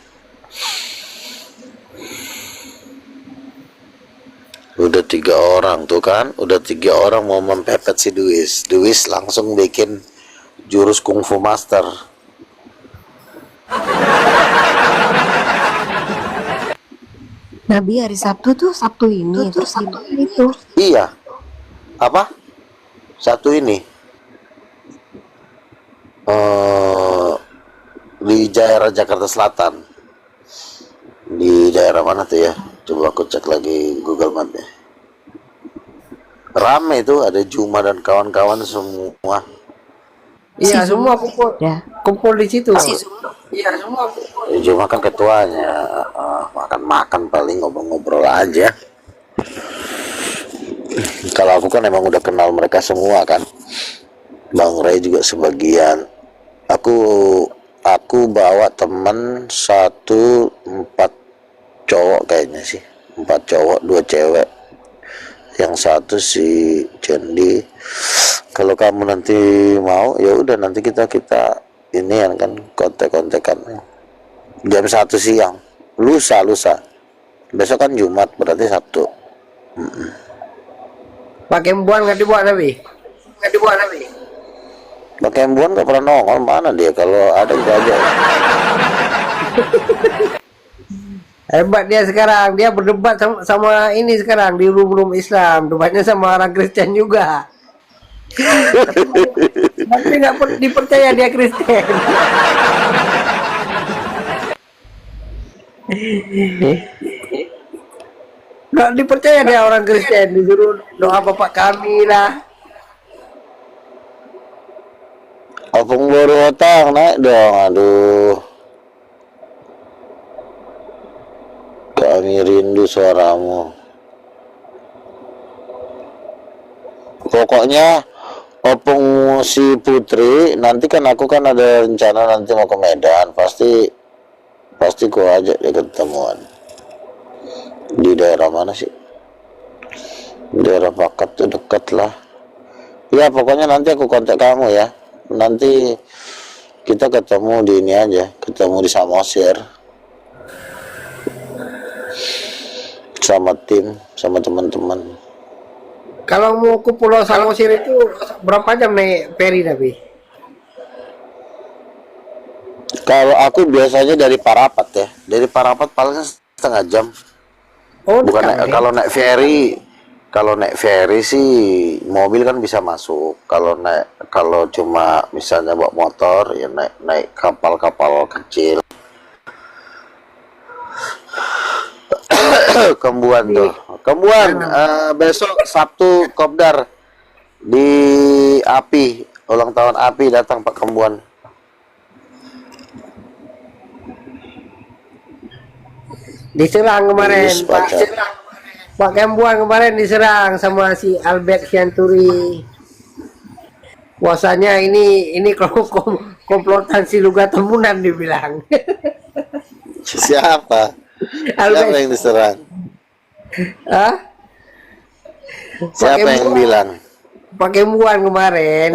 Udah 3 orang tuh kan, udah 3 orang mau mempepet si Dewis. Dewis langsung bikin jurus kungfu master. Nabi hari Sabtu tuh Sabtu ini terus itu. Iya. Apa? Satu ini. Di daerah Jakarta Selatan. Di daerah mana tuh ya? Coba aku cek lagi Google Map-nya. Rame itu, ada Juma dan kawan-kawan semua. Iya, Si semua Ya. kumpul di situ. Iya, semua. Juma kan ketuanya. Makan-makan paling ngobrol-ngobrol aja. Kalau aku kan emang udah kenal mereka semua kan. Bang Ray juga sebagian. Aku bawa temen 4 cowok kayaknya sih. 4 cowok, 2 cewek. Yang satu si Cendi. Kalau kamu nanti mau, ya udah nanti kita ini kan kontek-kontekan. Jam 1 siang. Lusa. Besok kan Jumat, berarti Sabtu. Pakai embuan nggak dibuat Nabi? Pakai embuan nggak pernah nongol, mana dia? Kalau ada itu aja. Hebat dia sekarang, dia berdebat sama ini sekarang di room Islam, debatnya sama orang Kristen juga. Tapi nggak dipercaya dia Kristen. Nggak dipercaya dia orang Kristen, disuruh doa Bapak kami lah. Opung baru otang naik dong, aduh. Kami rindu suaramu. Pokoknya Opung si Putri, nanti kan aku kan ada rencana nanti mau ke Medan, pasti ku ajak dia ketemuan. Di daerah mana sih? Daerah Pakat tuh deket lah. Ya pokoknya nanti aku kontak kamu ya. Nanti kita ketemu di ini aja, ketemu di Samosir sama tim, sama teman-teman. Kalau mau ke Pulau Samosir itu berapa jam naik ferry tapi? Kalau aku biasanya dari Parapat ya, dari Parapat paling setengah jam. Oh, Bukan dekat, naik, kalau naik ferry sih mobil kan bisa masuk. Kalau cuma misalnya bawa motor ya naik kapal-kapal kecil. Kembuan tuh. Kembuan besok Sabtu Kopdar di API, ulang tahun API, datang Pak Kembuan. diserang kemarin Yes, pacar. Pak Kembuan kemarin diserang sama si Albert Sianturi. Puasanya ini komplotan si Luga Temunan dibilang. Siapa? Siapa yang diserang? Hah? Siapa yang bilang? Pak Kembuan kemarin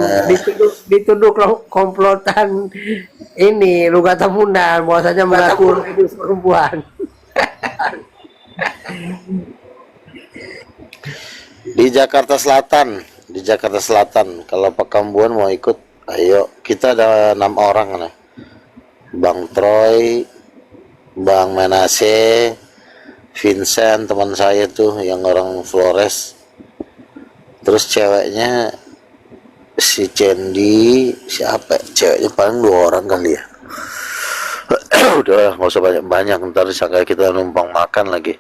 dituduh komplotan ini Luga Temunan, bahwasanya mengaku perempuan. Di Jakarta Selatan, kalau Pak Kambuan mau ikut, ayo. Kita ada 6 orang nih. Bang Troy, Bang Menase, Vincent teman saya tuh yang orang Flores. Terus ceweknya si Cendi, siapa? Ceweknya paling 2 orang kali ya. Udah nggak usah banyak-banyak, ntar disangka kita numpang makan lagi.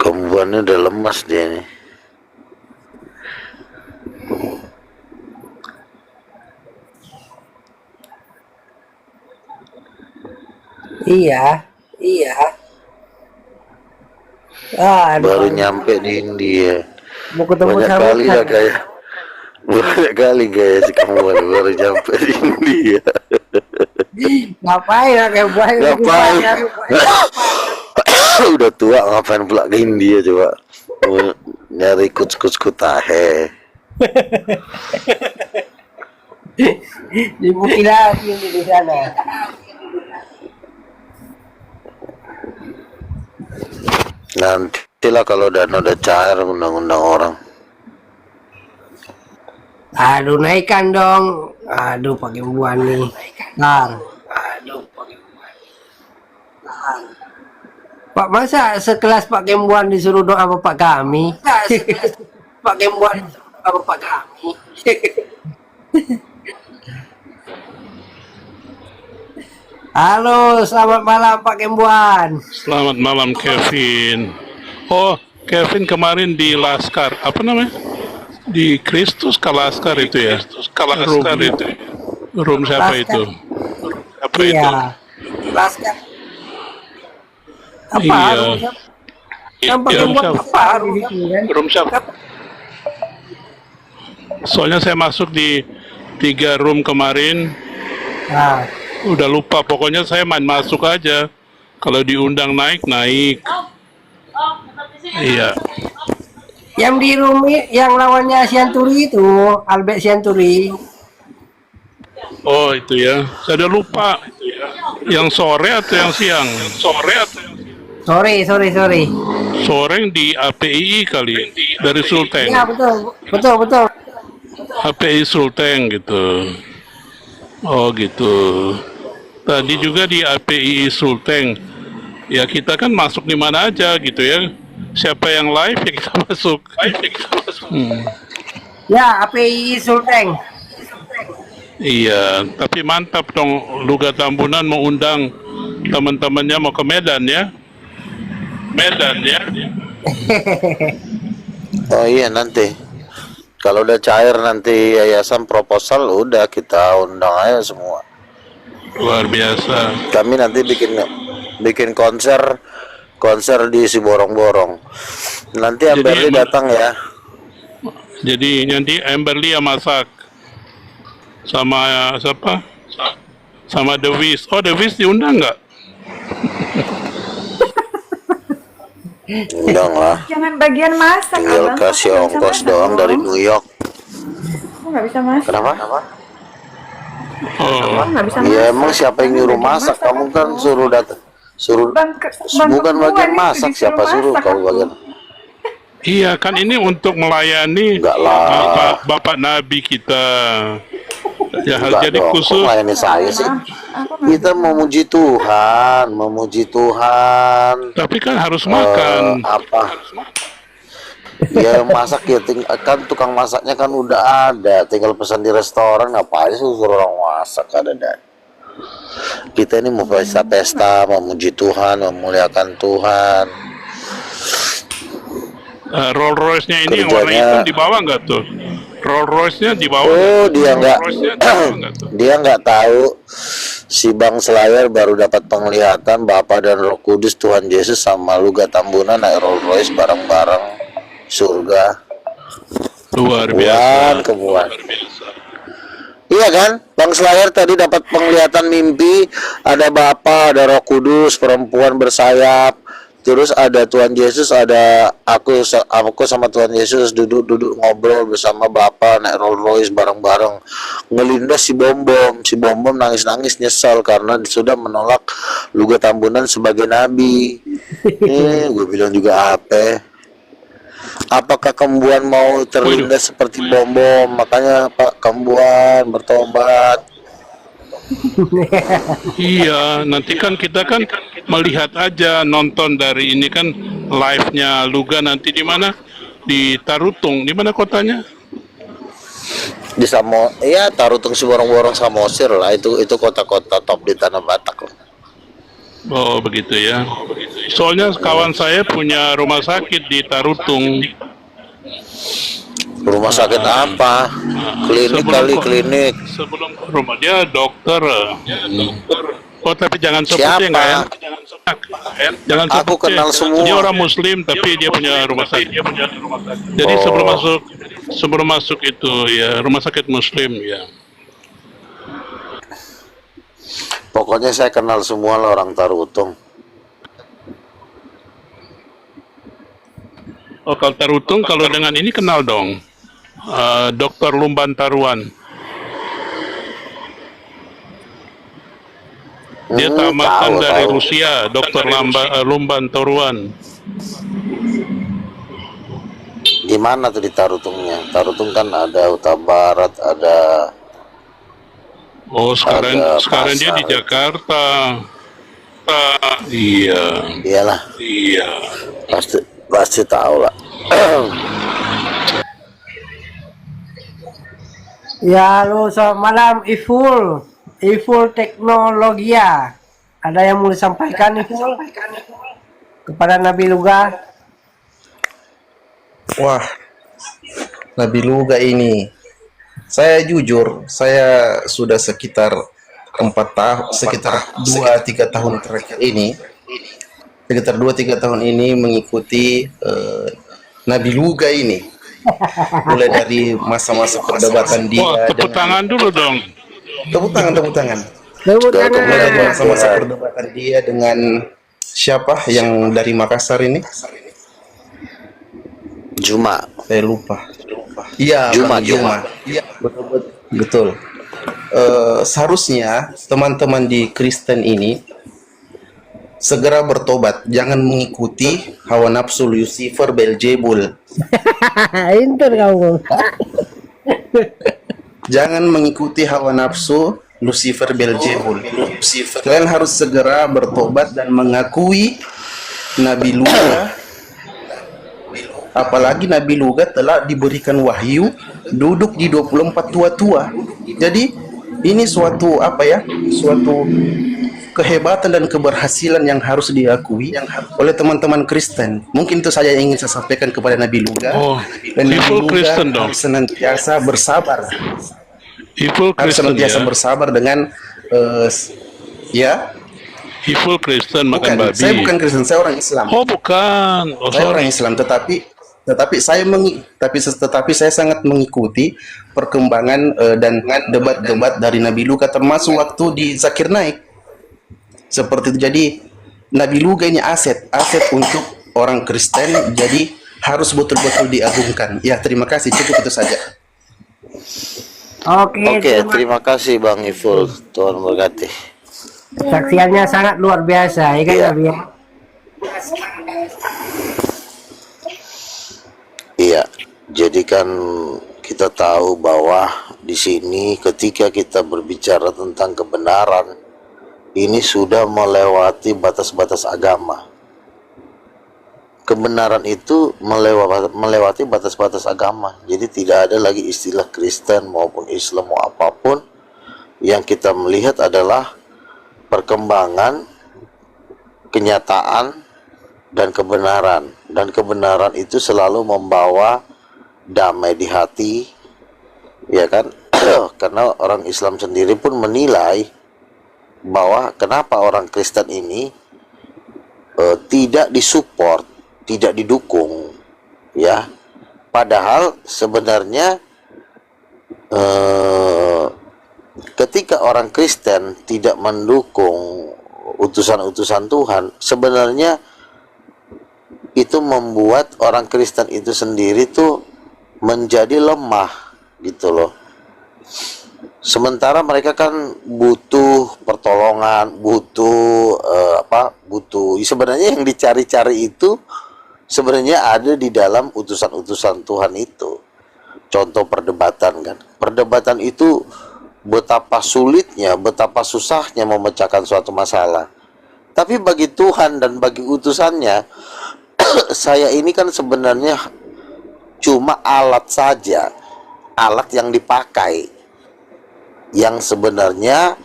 Kembuannya udah lemas dia nih. Iya. Baru nyampe di India. Mau ketemu Banyak sama kali lah kayak. Banyak kali kayak si Kembuan baru nyampe di India. Ngapain lah Kembuan? Ngapain? Udah tua ngapain pula ke India coba? Mau nyari kuts-kuts kutahe. Dimutilasi ini di sana. Nantilah kalau dana udah cair undang-undang orang. Aduh, naikkan dong. Aduh, Pak Kembuan nih. Nah. Pak, masa sekelas Pak Kembuan disuruh doa Bapak kami? Pak Kembuan disuruh doa Bapak kami. Halo, selamat malam Pak Kembuan. Selamat malam Kevin. Oh, Kevin kemarin di Laskar, apa namanya? Di Kristus Kalaskar itu ya? Kalaskar itu. Room siapa Laskar. itu? Apa Iya. itu? Laskar. Apa? Iya. Yang Pak Room Kembuan siapa? apa? Di situ, kan? Room siapa? Soalnya saya masuk di 3 room kemarin, Nah, udah lupa. Pokoknya saya main masuk aja. Kalau diundang naik. Iya. yang di room yang lawannya Sianturi itu, Albert Sianturi. Oh itu ya. Saya udah lupa. Yang sore atau yang siang? Sorry. Sore di API kali, dari Sulteng. Iya, betul. API Sulteng gitu. Oh gitu. Tadi juga di API Sulteng, ya kita kan masuk di mana aja gitu ya. Siapa yang live ya kita masuk. Ya, API Sulteng. Iya, tapi mantap dong, Luga Tambunan mau undang teman-temannya mau ke Medan ya. Medan ya. Oh iya, nanti kalau udah cair nanti yayasan proposal, udah kita undang aja semua. Luar biasa. Kami nanti bikin konser di si borong-borong. Nanti Amberly datang ya. Jadi nanti Amberly yang masak sama siapa? Sama The Wiz. Oh, The Wiz diundang nggak? Undang lah. Jangan bagian masak, Tinggal Abang. kasih Aku nggak bisa ongkos masak, doang Bang. dari New York. Aku nggak bisa masak. Kenapa? Oh, Nggak bisa Ya masak. emang siapa yang nyuruh masak? Kamu kan suruh datang. Suruh bukan Bang bagian Ketua masak, disuruh siapa suruh masak, kamu aku. bagian. iya kan ini untuk melayani Enggak lah. Bapak Nabi kita. Ya Enggak jadi dong, khusus. kok melayani saya sih? Aku nggak Kita memuji Tuhan, Tapi kan harus makan. apa? Ya masak ya, kan tukang masaknya kan udah ada, tinggal pesan di restoran, ngapain sih suruh orang masak, ada dan. Kita ini mau pesta-pesta, memuji Tuhan, memuliakan Tuhan. Rolls Royce-nya ini yang warna Kerjanya- hitam di bawah nggak tuh? Rolls Royce-nya di bawah. Oh, dia nggak, Rolls Royce-nya di bawah nggak tuh? dia nggak tahu. Si Bang Selayar baru dapat penglihatan Bapa dan Roh Kudus, Tuhan Yesus sama Luga Tambunan naik Rolls Royce bareng-bareng surga. Luar biasa. Kemuan. Iya kan, Bang Selayar tadi dapat penglihatan mimpi, ada Bapa, ada Roh Kudus, perempuan bersayap, terus ada Tuhan Yesus, ada aku sama Tuhan Yesus duduk ngobrol bersama Bapa naik Rolls Royce bareng-bareng, ngelindas si Bom nangis-nangis nyesal karena sudah menolak Luga Tambunan sebagai nabi. Gue bilang juga apakah Kembuan mau terlindas seperti Bom? Makanya Pak Kembuan bertobat. Iya, nanti kan kita kan melihat aja, nonton dari ini kan live-nya Luga nanti di mana? Di Tarutung, di mana kotanya? Di Tarutung si borong-borong Samosir lah, itu kota-kota top di Tanah Batak lah. Oh begitu ya. Soalnya kawan saya punya rumah sakit di Tarutung. Rumah sakit apa? Klinik kali, klinik. Sebelum rumah dia dokter. Oh tapi jangan sebut ya, Siapa? nggak ya? Jangan sebut. Aku kenal semua. Dia orang Muslim tapi dia punya rumah sakit. Jadi sebelum masuk itu ya rumah sakit Muslim ya. Pokoknya saya kenal semua lah orang Tarutung. Oh kalau Tarutung, kalau dengan ini kenal dong. Dokter Lumban Taruan. Dia tamatan dari Rusia, Dokter Lumban Taruan. Di mana tuh di Tarutungnya? Tarutung kan ada Utara Barat, ada. Oh sekarang dia di Jakarta. Iya. Iyalah. Iya. Pasti tahu lah. Ya, halo, selamat malam, Iful Teknologia. Ada yang mau disampaikan, Iful? Kepada Nabi Luga? Wah, Nabi Luga ini. Saya jujur, saya sudah sekitar 2-3 tahun terakhir ini. Sekitar 2-3 tahun ini mengikuti Nabi Luga ini. Mulai dari masa-masa perdebatan dia. Wah, tepuk tangan dulu dong. Tepuk tangan. Mulai dari masa-masa perdebatan dia dengan siapa yang dari Makassar ini? Juma. Saya lupa. Iya, Juma. Iya, betul. Seharusnya teman-teman di Kristen ini segera bertobat, jangan mengikuti hawa nafsu Lucifer Beelzebul. Inter kamu. Jangan mengikuti hawa nafsu Lucifer Beelzebul. Kalian harus segera bertobat dan mengakui Nabi Luga. Apalagi Nabi Luga telah diberikan wahyu duduk di 24 tua-tua. Jadi ini suatu suatu kehebatan dan keberhasilan yang harus diakui oleh teman-teman Kristen. Mungkin itu saja yang ingin saya sampaikan kepada Nabi Luga. Dan Nabi Luga Kristen dong. harus senantiasa bersabar. Full Harus Kristen senantiasa ya. bersabar dengan Full Kristen makan bukan, babi. saya bukan Kristen, saya orang Islam. Oh bukan. Oh Saya orang sorry. Islam, tetapi saya sangat mengikuti perkembangan dan debat-debat dari Nabi Luga, termasuk waktu di Zakir Naik seperti itu. Jadi Nabi Luga ini aset untuk orang Kristen, jadi harus betul-betul diagungkan. Ya, terima kasih, cukup itu saja. Oke, Terima kasih Bang Iful. Tuhan berkati. saksiannya sangat luar biasa, ya kan Iya. Nabi ya? Iya, jadi kan kita tahu bahwa di sini ketika kita berbicara tentang kebenaran, ini sudah melewati batas-batas agama. Kebenaran itu melewati batas-batas agama. Jadi tidak ada lagi istilah Kristen maupun Islam mau apapun. Yang kita melihat adalah perkembangan, kenyataan, dan kebenaran. Dan kebenaran itu selalu membawa damai di hati, ya kan? Karena orang Islam sendiri pun menilai bahwa kenapa orang Kristen ini tidak disupport, tidak didukung, ya. Padahal sebenarnya ketika orang Kristen tidak mendukung utusan-utusan Tuhan, sebenarnya itu membuat orang Kristen itu sendiri tuh menjadi lemah gitu loh. Sementara mereka kan butuh pertolongan, butuh sebenarnya yang dicari-cari itu sebenarnya ada di dalam utusan-utusan Tuhan itu. Contoh perdebatan kan. Perdebatan itu betapa sulitnya, betapa susahnya memecahkan suatu masalah. Tapi bagi Tuhan dan bagi utusannya, saya ini kan sebenarnya cuma alat saja, alat yang dipakai. Yang sebenarnya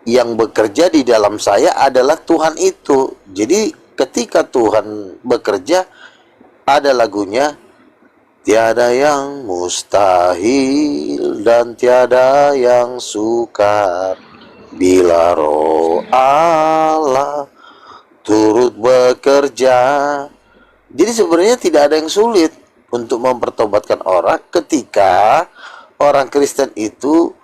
yang bekerja di dalam saya adalah Tuhan itu. Jadi ketika Tuhan bekerja, ada lagunya, tiada yang mustahil dan tiada yang sukar bila Roh Allah turut bekerja. Jadi sebenarnya tidak ada yang sulit untuk mempertobatkan orang ketika orang Kristen itu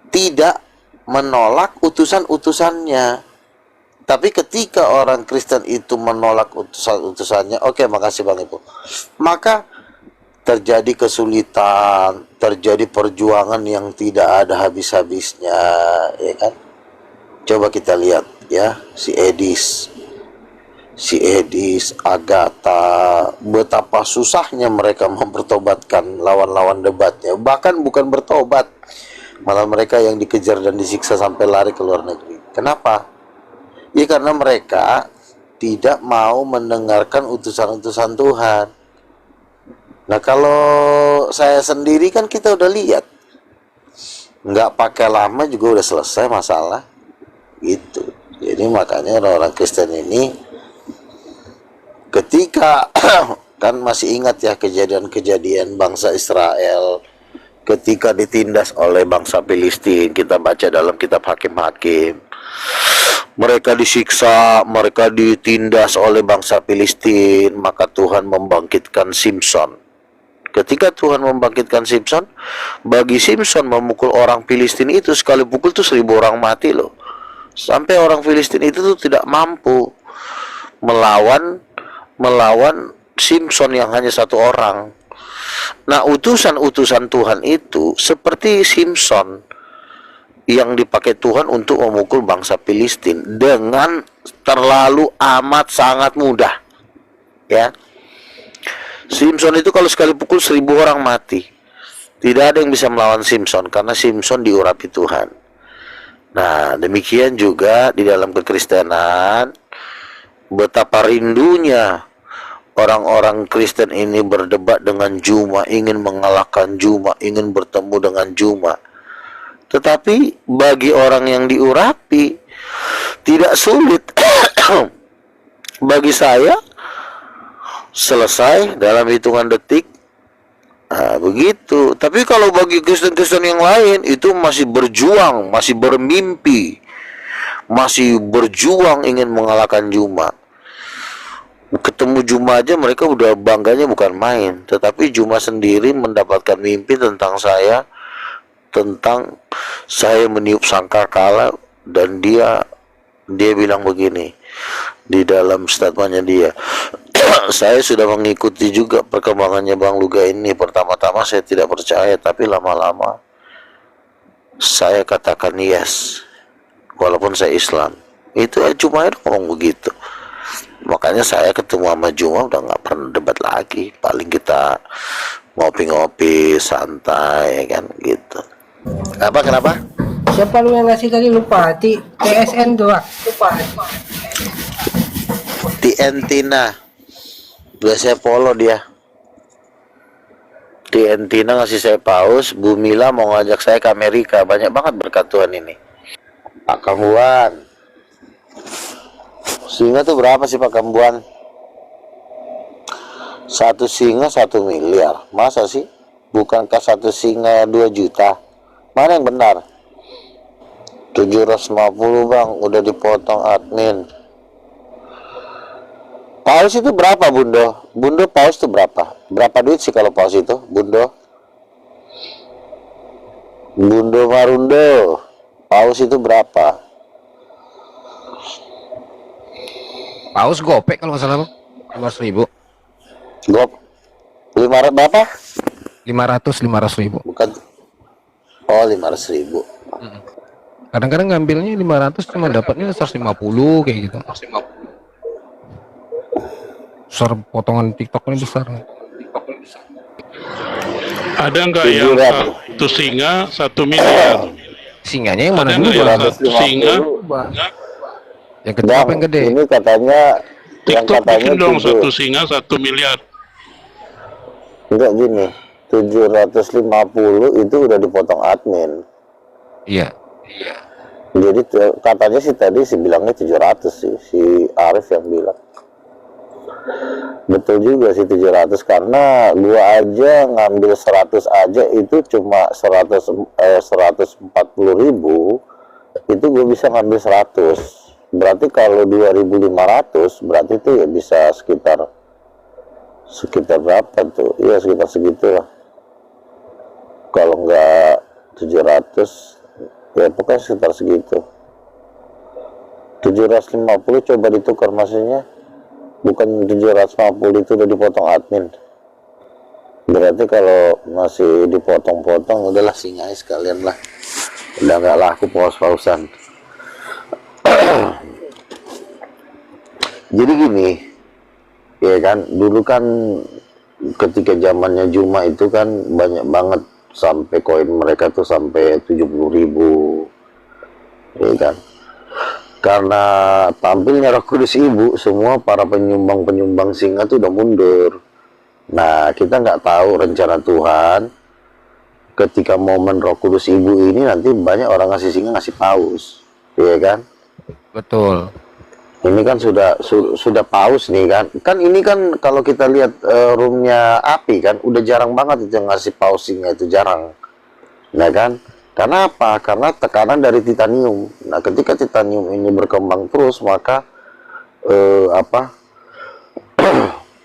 tidak menolak utusan-utusannya. Tapi ketika orang Kristen itu menolak utusan-utusannya, oke, makasih Bang Ibu, maka terjadi kesulitan, terjadi perjuangan yang tidak ada habis-habisnya, ya kan? Coba kita lihat ya, si Edis, Agatha, betapa susahnya mereka mempertobatkan lawan-lawan debatnya. Bahkan bukan bertobat, malah mereka yang dikejar dan disiksa sampai lari ke luar negeri. Kenapa? Ya karena mereka tidak mau mendengarkan utusan-utusan Tuhan. Nah kalau saya sendiri kan kita udah lihat, nggak pakai lama juga udah selesai masalah gitu. Jadi makanya orang-orang Kristen ini ketika kan masih ingat ya kejadian-kejadian bangsa Israel ketika ditindas oleh bangsa Filistin. Kita baca dalam kitab Hakim-Hakim, mereka disiksa, mereka ditindas oleh bangsa Filistin, maka Tuhan membangkitkan Simson. Ketika Tuhan membangkitkan Simson, bagi Simson memukul orang Filistin itu, sekali pukul tuh 1000 orang mati loh. Sampai orang Filistin itu tuh tidak mampu melawan Simson yang hanya satu orang. Nah, utusan-utusan Tuhan itu seperti Simson yang dipakai Tuhan untuk memukul bangsa Filistin dengan terlalu amat sangat mudah. Ya. Simson itu kalau sekali pukul 1000 orang mati. Tidak ada yang bisa melawan Simpson karena Simpson diurapi Tuhan. Nah, demikian juga di dalam kekristenan, betapa rindunya orang-orang Kristen ini berdebat dengan Juma, ingin mengalahkan Juma, ingin bertemu dengan Juma. Tetapi bagi orang yang diurapi tidak sulit. Bagi saya selesai dalam hitungan detik. Nah, begitu. Tapi kalau bagi Kristen-Kristen yang lain itu masih berjuang, masih bermimpi, masih berjuang ingin mengalahkan Juma. Ketemu Juma aja mereka udah bangganya bukan main. Tetapi Juma sendiri mendapatkan mimpi tentang saya meniup sangkakala, dan dia bilang begini di dalam statementnya dia. Saya sudah mengikuti juga perkembangannya Bang Luga ini. Pertama-tama saya tidak percaya, tapi lama-lama saya katakan yes, walaupun saya Islam. Itu Juma itu ngomong begitu. Makanya saya ketemu sama Juma udah nggak pernah debat lagi. Paling kita ngopi-ngopi santai kan gitu. Kenapa? Siapa lu yang ngasih tadi, lupa? TSN tuh, lupa. TNTina. Biasanya polo dia. TNTina ngasih saya paus. Bu Mila mau ngajak saya ke Amerika. Banyak banget berkat Tuhan ini. Pak Kambuan, singa tuh berapa sih Pak Kambuan? Satu singa 1 miliar. Masa sih? Bukankah satu singa 2 juta? Mana yang benar? 750 Bang, udah dipotong admin. Paus itu berapa Bundo? Bundo paus itu berapa? Berapa duit sih kalau paus itu, Bundo? Bundo Marundo, paus itu berapa? Paus gopek kalau nggak salah Bang. 500.000. Gop 500 berapa? 500.000. Bukan. Oh, 500.000. Kadang-kadang ngambilnya 500 cuma dapatnya 150 kayak gitu. Besar, potongan TikTok ini besar. Ada nggak yang satu singa 1 miliar? Singanya yang Ada mana dulu? nggak yang satu singa? Yang gede apa yang gede? Ini katanya TikTok bikin dong 1 singa 1 miliar. Enggak gini, 750 itu udah dipotong admin. Iya. Jadi katanya sih tadi bilangnya 700 sih, si Arif yang bilang. Betul juga sih 700, karena gua aja ngambil 100 aja itu cuma 140.000, itu gua bisa ngambil 100. Berarti kalau 2.500 berarti itu ya bisa sekitar berapa tuh? Iya sekitar segitu lah. Kalau enggak 700 ya pokoknya sekitar segitu. 750 coba ditukar, maksudnya bukan 750 itu udah dipotong admin. Berarti kalau masih dipotong-potong udahlah singai sekalian lah, udah nggak laku paus-pausan. Jadi gini ya kan, dulu kan ketika zamannya Juma itu kan banyak banget, sampai koin mereka tuh sampai 70.000 ya kan. Karena tampilnya Roh Kudus Ibu, semua para penyumbang singa tuh udah mundur. Nah, kita nggak tahu rencana Tuhan ketika momen Roh Kudus Ibu ini nanti banyak orang ngasih singa, ngasih paus, ya kan? Betul. Ini kan sudah paus nih kan. Kan ini kan kalau kita lihat roomnya Api kan udah jarang banget itu yang ngasih paus singa, itu jarang. Nah kan? Karena apa? Karena tekanan dari titanium. Nah, ketika titanium ini berkembang terus, maka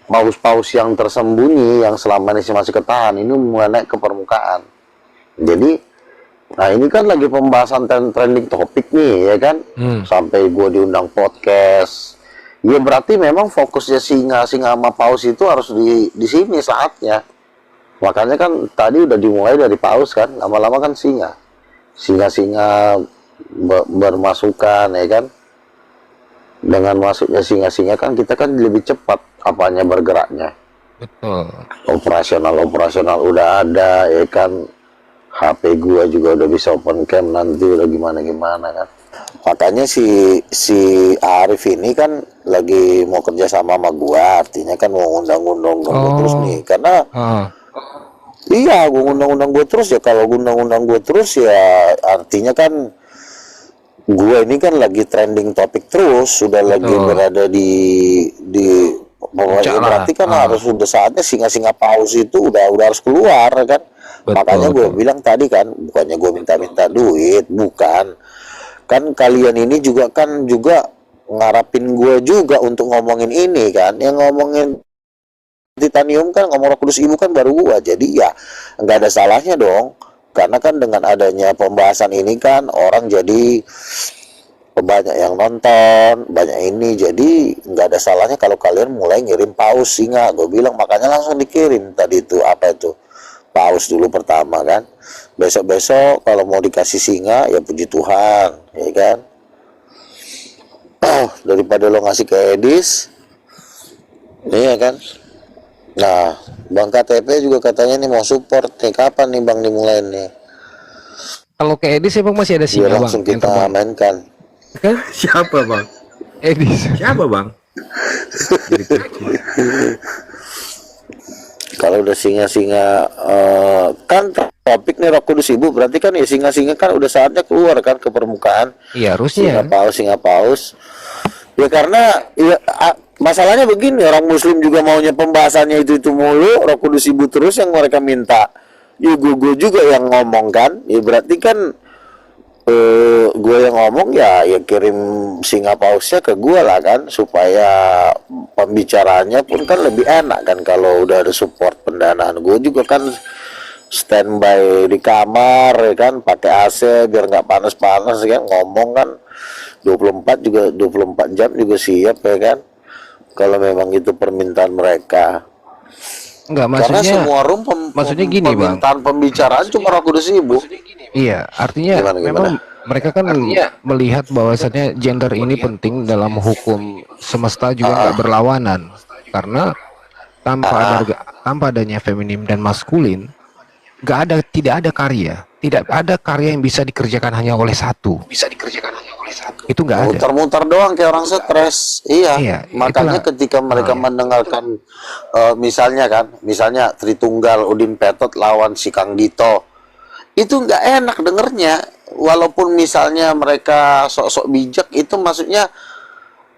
paus-paus yang tersembunyi yang selama ini masih ketahan ini mulai naik ke permukaan. Jadi, nah ini kan lagi pembahasan trending topik nih, ya kan? Sampai gue diundang podcast. Ya berarti memang fokusnya singa sama paus itu harus di sini saatnya. Makanya kan tadi udah dimulai dari paus kan, lama-lama kan singa bermasukan, ya kan. Dengan masuknya singa kan kita kan lebih cepat apanya bergeraknya, Betul. Operasional udah ada ya kan, HP gua juga udah bisa open cam, nanti udah gimana kan. Makanya si Arif ini kan lagi mau kerja sama gua, artinya kan mau undang-undang gua terus nih, karena iya gua undang-undang gua terus ya. Kalau undang-undang gua terus ya artinya kan gua ini kan lagi trending topik terus, sudah lagi berada di pokoknya berarti kan harus udah saatnya singa-singa paus itu udah harus keluar kan. Makanya gue bilang tadi kan, bukannya gue minta-minta duit, bukan. Kan kalian ini juga ngarapin gue juga untuk ngomongin ini kan. Yang ngomongin titanium kan, ngomong Roh Kudus Ibu kan baru gue. Jadi ya nggak ada salahnya dong. Karena kan dengan adanya pembahasan ini kan orang jadi banyak yang nonton, banyak ini, jadi nggak ada salahnya kalau kalian mulai ngirim paus singa. Gue bilang makanya langsung dikirim tadi itu, apa itu, paus dulu pertama kan. Besok-besok kalau mau dikasih singa ya puji Tuhan, ya kan. Daripada lo ngasih ke Edis, iya kan. Nah, Bang KTP juga katanya nih mau support nih, kapan nih Bang dimulai nih? Kalau ke Edis emang masih ada singa Bang? Langsung kita mainkan. Kan? Siapa bang? Edis. Siapa bang? Kalau udah singa-singa kan topik nih Roh Kudus Ibu, berarti kan ya singa-singa kan udah saatnya keluar kan ke permukaan. Iya, harusnya. Singa paus. Ya karena ya, masalahnya begini, orang Muslim juga maunya pembahasannya itu mulu, Roh Kudus Ibu terus yang mereka minta. Ya gue juga yang ngomong kan. Ya berarti kan gue yang ngomong ya kirim singa pausnya ke gue lah kan, supaya pembicaraannya pun kan lebih enak kan kalau udah ada support pendanaan. Gue juga kan standby di kamar ya kan, pakai AC biar nggak panas-panas kan, ngomong kan 24 jam juga siap ya kan, kalau memang itu permintaan mereka. Enggak, maksudnya karena semua room maksudnya gini Bang, permintaan pembicaraan cuma Roh Kudus Ibu. Iya, artinya gimana? memang mereka kan melihat bahwasannya gender ini penting dalam hukum semesta juga nggak berlawanan, karena tanpa adanya feminim dan maskulin tidak ada karya yang bisa dikerjakan hanya oleh satu. Itu nggak ada. Muter-muter doang kayak orang stres. Iya. Makanya itulah, ketika mereka mendengarkan misalnya Tritunggal Udin Petot lawan si Kang Dito, itu nggak enak dengernya. Walaupun misalnya mereka sok-sok bijak, itu maksudnya,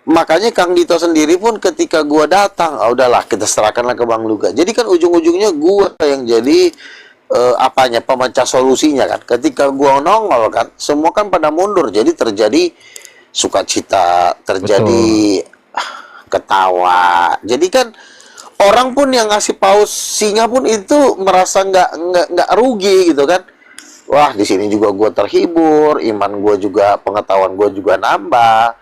makanya Kang Dito sendiri pun ketika gua datang, udahlah kita serahkanlah ke Bang Luga. Jadi kan ujung-ujungnya gua yang jadi pemecah solusinya kan. Ketika gua nongol kan, semua kan pada mundur, jadi terjadi sukacita, terjadi ketawa. Jadi kan orang pun yang ngasih paus singa pun itu merasa nggak rugi gitu kan. Wah, di sini juga gue terhibur, iman gue juga, pengetahuan gue juga nambah.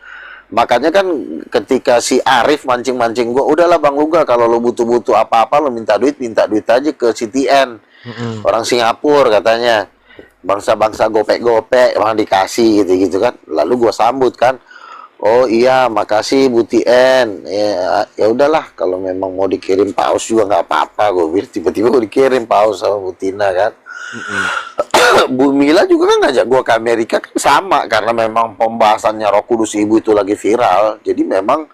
Makanya kan ketika si Arif mancing-mancing gue, udahlah Bang Luga, kalau lo butuh-butuh apa-apa, lo minta duit aja ke CTN. Orang Singapura katanya, bangsa-bangsa gopek-gopek, orang dikasih gitu-gitu kan. Lalu gue sambut kan, oh iya makasih Bu TN. Ya udahlah, kalau memang mau dikirim paus juga nggak apa-apa. Gue bilang tiba-tiba gue dikirim paus sama Bu Tina kan. Bu Mila juga kan ngajak gue ke Amerika kan sama, karena memang pembahasannya Roh Kudus Ibu itu lagi viral. Jadi memang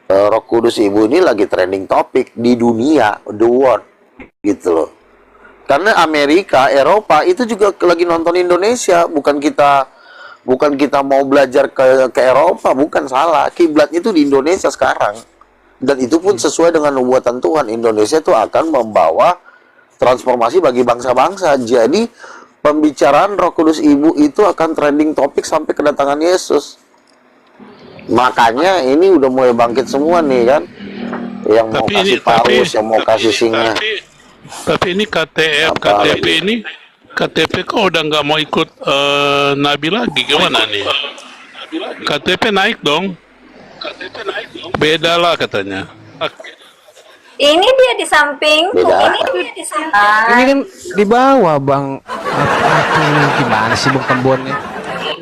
Roh Kudus Ibu ini lagi trending topik di dunia, the world gitu loh. Karena Amerika, Eropa itu juga lagi nonton Indonesia, bukan kita mau belajar ke Eropa, bukan, salah. Kiblatnya itu di Indonesia sekarang. Dan itu pun sesuai dengan nubuatan Tuhan. Indonesia itu akan membawa transformasi bagi bangsa-bangsa. Jadi pembicaraan Roh Kudus Ibu itu akan trending topik sampai kedatangan Yesus. Makanya ini udah mulai bangkit semua nih kan, yang mau kasih paus, yang mau kasih singa. Tapi ini KTP kok udah nggak mau ikut Nabi lagi, gimana nih? KTP naik dong. Beda lah katanya. Ini dia di samping. Ini kan di bawah Bang. Gimana sih Bang Kembonnya?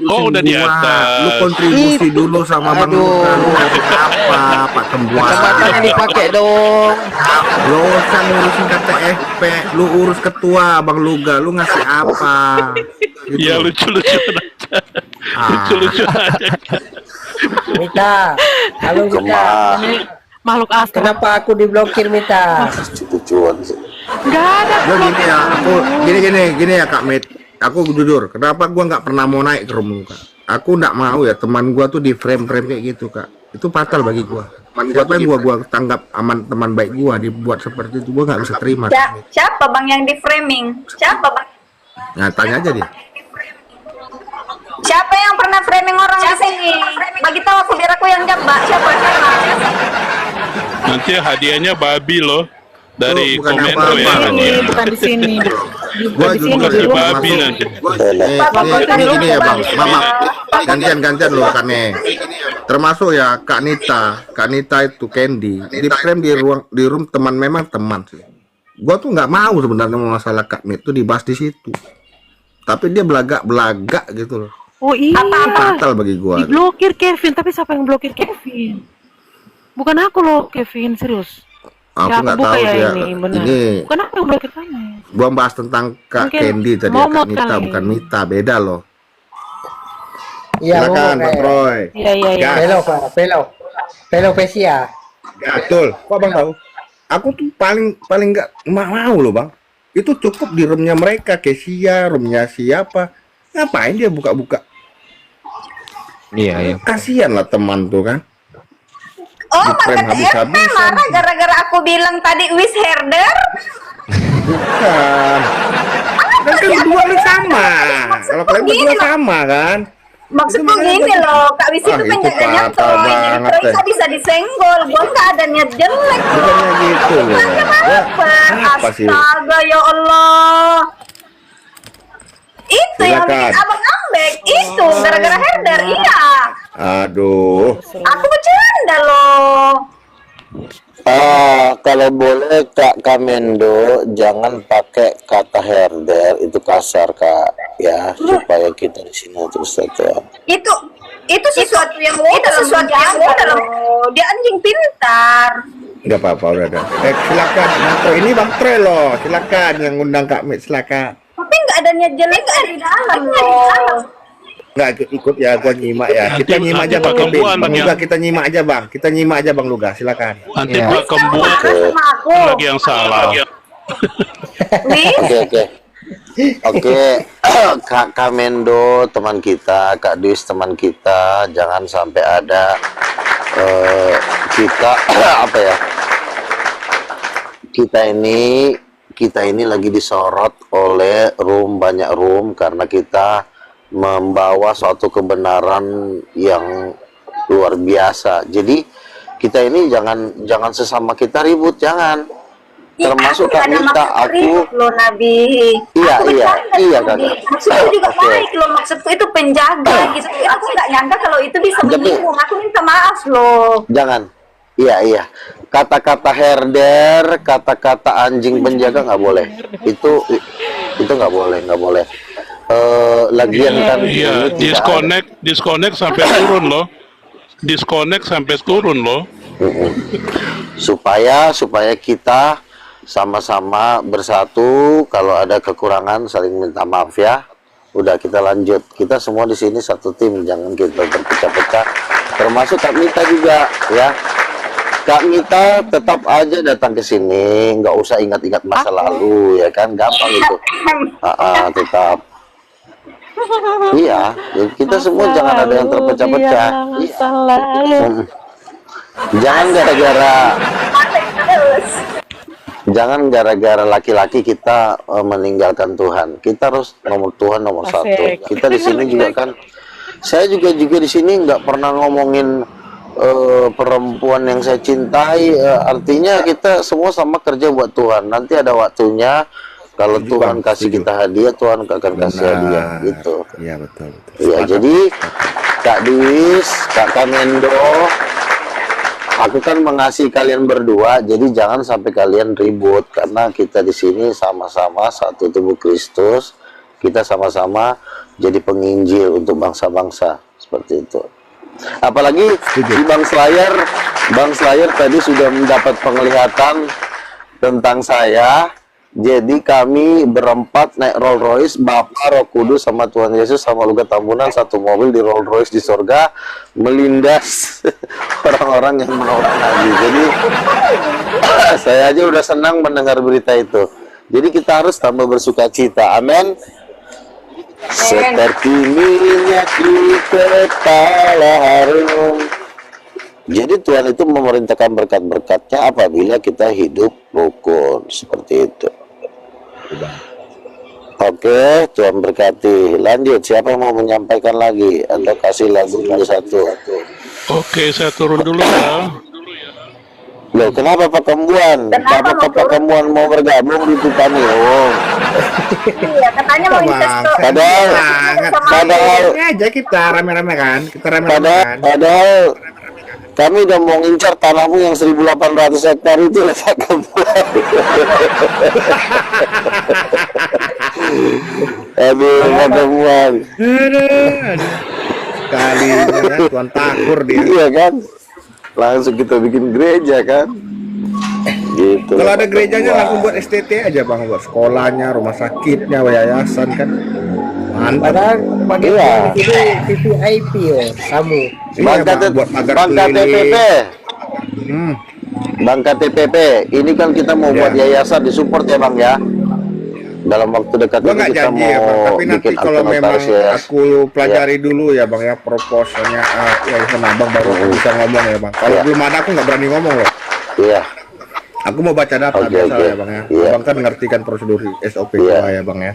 Oh, udah di atas. Lu kontribusi dulu sama Bang Luka. Lu ngasih apa, Pak Kembuan? Kesempatannya dipakai dong. Lu usah ngurusin KTFP, lu urus ketua Bang Luga, lu ngasih apa? Gitu. Ya lucu-lucu aja. Lucu-lucu aja. Mita, halo Mita. Makhluk astral. Kenapa aku diblokir Mita? Lucu-lucuan sih. Enggak ada. Lu gini ya, aku gini ya Kak Mit. Aku jujur, kenapa gua nggak pernah mau naik ke rumah Kak? Aku nggak mau ya teman gua tuh di frame-frame kayak gitu Kak. Itu fatal bagi gua. Siapa yang gua tanggap aman teman baik gua dibuat seperti itu, gua nggak bisa terima. Siapa bang yang di framing? Siapa bang? Nah, tanya aja dia. Siapa yang pernah framing orang di sini? Bagi tahu aku biar aku yang jambak. Siapa? Nanti hadiahnya babi loh dari bukan komentar apa-apa. ya hadiah. Bukan di sini. Gua Di sini, juga Kasih di luar. babi nanti. Ini gini ya Bang, Mama, gantian loh Kak Ne. Termasuk ya Kak Nita itu Candy di frame di room teman, memang teman sih. Gua tuh nggak mau sebenarnya masalah Kak Mit itu dibahas di situ. Tapi dia belagak gitu loh. Oh iya. Fatal bagi gua. Diblokir Kevin, tapi siapa yang blokir Kevin? Bukan aku loh, Kevin, serius. Aku Ya, nggak buka tahu ya sih ya. ini, benar. Ini Bukan aku yang blokir kamu. gua bahas tentang Kak Mungkin Candy tadi ya, Kak momot Nita kali. bukan Mita, beda loh. Iya, Silakan Pak Troy. Iya. Gas. Pelo Pesia. Betul. Kok Bang tahu? Aku tuh paling nggak mau loh Bang. Itu cukup di roomnya mereka, Kesia, roomnya siapa. Ngapain dia buka-buka? Iya. Kasihan lah teman tuh kan. Oh, Di frame market habis-habisan. marah gara-gara aku bilang tadi wis herder. Bukan. Dan kan berdua lu sama. Kalau kalian berdua sama kan. Maksudku Itu makanya gini gua- loh, Kak Wis itu itu penjaganya fatal Troy. banget, Troy teh. bisa disenggol, gua nggak ada niat jelek loh. Bukannya gitu loh. Ya, apa sih? Astaga ya Allah. Itu yang Silakan. bikin abang ngambek, itu gara-gara herder, iya. Aduh. Aku bercanda loh. Kalau boleh Kak Kamendo jangan pakai kata herder, itu kasar Kak ya, supaya kita di sini terus saja. Itu sesuatu yang dalam dia anjing pintar. Nggak apa-apa udah ada. Silakan. Nah, ini Bang Troy loh. Silakan yang ngundang Kak Mit, silakan. Tapi nggak ada niat jelek di dalam loh. Nggak ikut ya, gua nyimak ya. Kita Nanti- nyimak aja nanti Bang Pak Kebin. Kembuan Bang yang- Luga kita nyimak aja Bang. Kita nyimak aja Bang Luga, silakan. Nanti Iya. Pak Kembuan Sama aku. lagi yang salah. Wis. Oke, Kak Kamendo teman kita, Kak Dis teman kita, jangan sampai ada kita apa ya? Kita ini lagi disorot oleh banyak room karena kita membawa suatu kebenaran yang luar biasa. Jadi kita ini jangan sesama kita ribut, jangan. Termasuk Kak Mita, aku loh Nabi. Iya, Aku iya, bercanda, iya, Nabi. Kakak. Maksudku juga Oke. baik loh, maksudku itu penjaga gitu. Aku nggak nyangka kalau itu bisa Tapi- menyinggung. Aku minta maaf loh. Jangan. Iya. Kata-kata herder, kata-kata anjing penjaga nggak boleh. Itu nggak boleh. Lagian kan Iya, ini tidak ada. disconnect sampai turun loh. Disconnect sampai turun loh. supaya kita sama-sama bersatu. Kalau ada kekurangan saling minta maaf ya. Udah, kita lanjut. Kita semua di sini satu tim, jangan kita berpecah-pecah. Termasuk Kak Mita juga ya. Kak Mita tetap aja datang ke sini, nggak usah ingat-ingat masa lalu ya kan, gampang itu. Tetap. Iya, kita semua jangan ada yang terpecah-pecah. Iya. Jangan gara-gara laki-laki kita meninggalkan Tuhan. Kita harus Tuhan nomor satu. Kita di sini juga kan. Saya juga di sini nggak pernah ngomongin perempuan yang saya cintai. Artinya kita semua sama kerja buat Tuhan. Nanti ada waktunya. Kalau Tuhan kasih kita hadiah, Tuhan akan kasih hadiah. Gitu. Iya betul. Ya, jadi Kak Dis, Kak Kamendo, aku kan mengasihi kalian berdua, jadi jangan sampai kalian ribut karena kita di sini sama-sama satu tubuh Kristus. kita sama-sama jadi penginjil untuk bangsa-bangsa seperti itu. Apalagi di Bang Slayer tadi sudah mendapat penglihatan tentang saya. Jadi kami berempat naik Rolls Royce, Bapa, Roh Kudus, sama Tuhan Yesus, sama Luka Tambunan, satu mobil di Rolls Royce di surga, melindas orang-orang yang menolak Nabi. Jadi saya aja udah senang mendengar berita itu. Jadi kita harus tambah bersuka cita. Amin. Seperti minyak di kepala harum. Jadi Tuhan itu memerintahkan berkat-berkatnya apabila kita hidup rukun seperti itu. Oke, Tuhan berkati. Lanjut, siapa yang mau menyampaikan lagi atau kasih lagu dulu satu? Oke, saya turun dulu ya. Loh, kenapa Pak Kembuan? Kenapa Pak Kembuan mau bergabung di Tupani? Oh. Iya, katanya mau investor. Padahal aja kita rame-rame kan, padahal kami udah mau ngincar tanahmu yang 1.800 hektar itu lah Pak Kembuan. Aduh, Pak Kembuan. Kali ya, Tuan Takur dia. Iya kan? Langsung kita bikin gereja kan? Gitu. Kalau ada gerejanya langsung buat STT aja Bang, buat sekolahnya, rumah sakitnya, yayasan kan. Mantap. Padahal bagi di sini VVIP ya, kamu. Bang KTPP. Bang KTPP, ini kan kita mau buat yayasan disupport ya Bang ya. Dalam waktu dekat ini kita mau ya, Bang. Tapi nanti kalau memang aku pelajari dulu ya Bang ya proposalnya yayasan Abang baru bisa ngomong ya Bang. Kalau belum ada aku nggak berani ngomong loh. Iya. Aku mau baca data biasa ya Bang ya. Abang kan ngerti kan prosedur SOP gua ya Bang ya.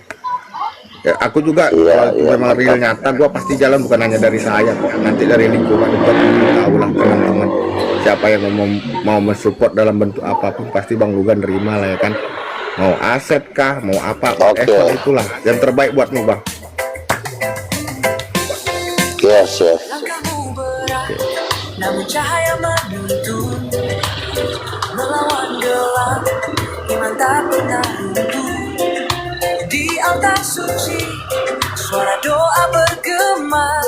Ya, aku juga kalau memang real nyata, gua pasti jalan bukan hanya dari saya, nanti dari lingkungan itu tahu lah teman-teman siapa yang mau mensupport dalam bentuk apapun pasti Bang Lugan nerima lah ya kan. Mau aset kah, mau apa, itulah yang terbaik buatmu Bang. Yes. Namun cahaya menuntun melawan gelap, iman tak pernah runtuh. Di altar suci, suara doa bergema,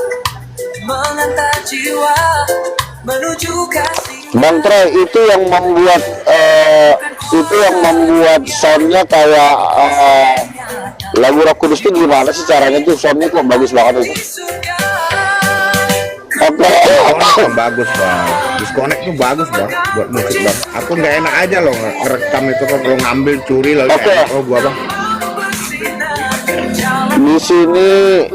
mengantar jiwa menuju kasih. Bang Troy, itu yang membuat soundnya kayak lagu Roh Kudus itu gimana sih caranya tuh? Soundnya kok bagus banget itu. Bagus Bang, disconnect tuh bagus Bang buat musik Bang. Aku nggak enak aja loh ngerekam itu kan, kalau ngambil curi lalu gua Bang. Di sini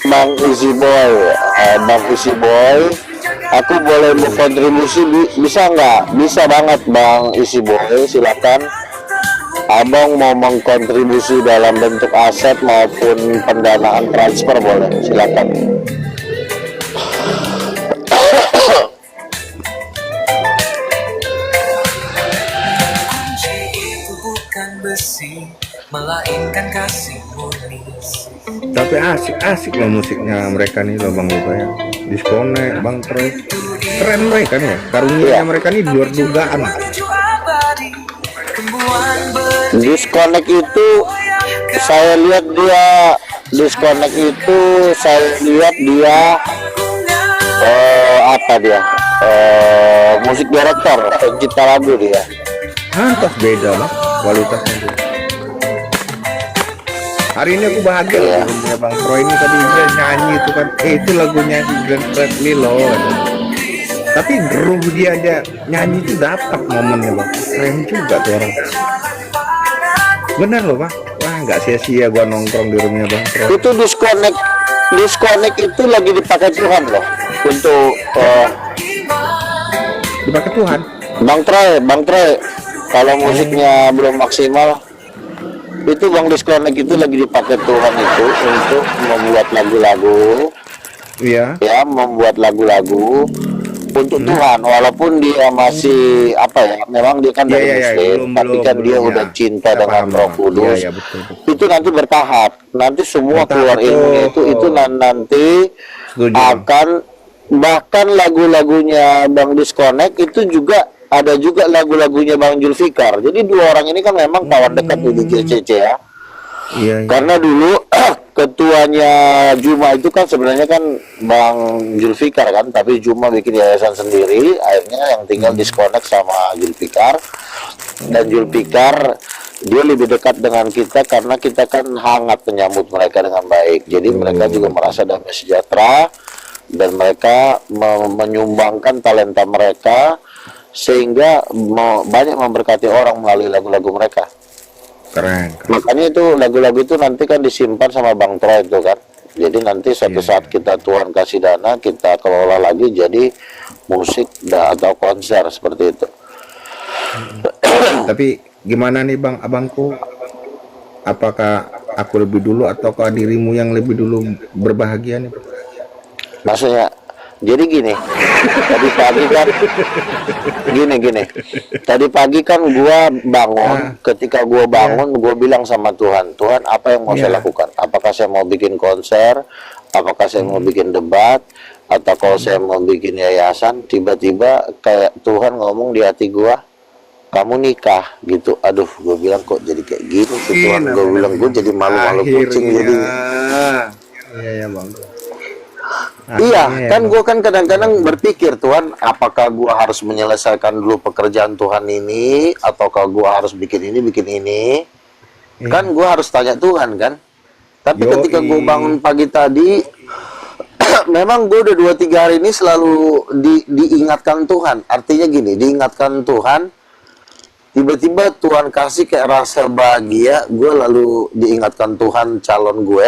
Bang Easy Boy, aku boleh berkontribusi bisa nggak? Bisa banget Bang Easy Boy, silakan. Abang mau mengkontribusi dalam bentuk aset maupun pendanaan transfer boleh, silakan. Melainkan kasih murni. Tapi asik loh musiknya mereka nih loh Bang Luka ya. Disconnect Bang Troy, keren mereka nih ya. Karunia mereka nih luar dugaan. Disconnect itu saya lihat dia musik director, pencipta lagu dia. Pantas beda lah kualitasnya tuh. Hari ini aku bahagia ya Bang Troy ini tadi dia nyanyi itu kan, itu lagunya si Glenn Fredly loh. Tapi groove dia aja nyanyi itu dapat momennya Bang, keren juga tuh orang. Bener loh Bang, wah nggak sia-sia gua nongkrong di rumahnya Bang Troy. Itu disconnect itu lagi dipakai Tuhan loh untuk dipakai Tuhan. Bang Troy, kalau musiknya belum maksimal itu Bang Disconnect itu lagi dipakai Tuhan itu untuk membuat lagu-lagu. Iya. Ya, membuat lagu-lagu untuk Tuhan, walaupun dia masih memang dia kan dari Muslim, tapi kan dia udah cinta dengan Roh Kudus. Betul. Itu nanti bertahap, nanti semua keluar ilmunya itu nanti akan, bahkan lagu-lagunya Bang Disconnect itu juga ada juga lagu-lagunya Bang Julfikar. Jadi dua orang ini kan memang kawan dekat di JCC ya. Iya. Karena dulu ketuanya Juma itu kan sebenarnya kan Bang Julfikar kan, tapi Juma bikin yayasan sendiri, akhirnya yang tinggal disconnect sama Julfikar. Dan Julfikar dia lebih dekat dengan kita karena kita kan hangat menyambut mereka dengan baik. Jadi mereka juga merasa damai sejahtera dan mereka menyumbangkan talenta mereka sehingga banyak memberkati orang melalui lagu-lagu mereka. Keren. Makanya itu lagu-lagu itu nanti kan disimpan sama Bang Troy itu kan. Jadi nanti suatu saat kita Tuhan kasih dana, kita kelola lagi jadi musik atau konser seperti itu. Tapi gimana nih Bang, abangku? Apakah aku lebih dulu ataukah dirimu yang lebih dulu berbahagia nih? Maksudnya, jadi gini, tadi pagi kan, gini, tadi pagi kan gua bangun, ketika gua bangun, gua bilang sama Tuhan, Tuhan apa yang mau saya lakukan? Apakah saya mau bikin konser? Apakah saya mau bikin debat? Atau kalau saya mau bikin yayasan? Tiba-tiba kayak Tuhan ngomong di hati gua, kamu nikah gitu. Aduh, gue bilang kok jadi kayak gini sih Tuhan. Gue bilang gue jadi malu-malu kucing jadi. Iya ya Bang. Iya, kan gue kan kadang-kadang berpikir Tuhan, apakah gue harus menyelesaikan dulu pekerjaan Tuhan ini, ataukah gue harus bikin ini? Kan gue harus tanya Tuhan kan. Tapi ketika gue bangun pagi tadi, memang gue udah 2-3 hari ini selalu diingatkan Tuhan. Artinya gini, diingatkan Tuhan. Tiba-tiba Tuhan kasih kayak rasa bahagia, gue lalu diingatkan Tuhan calon gue.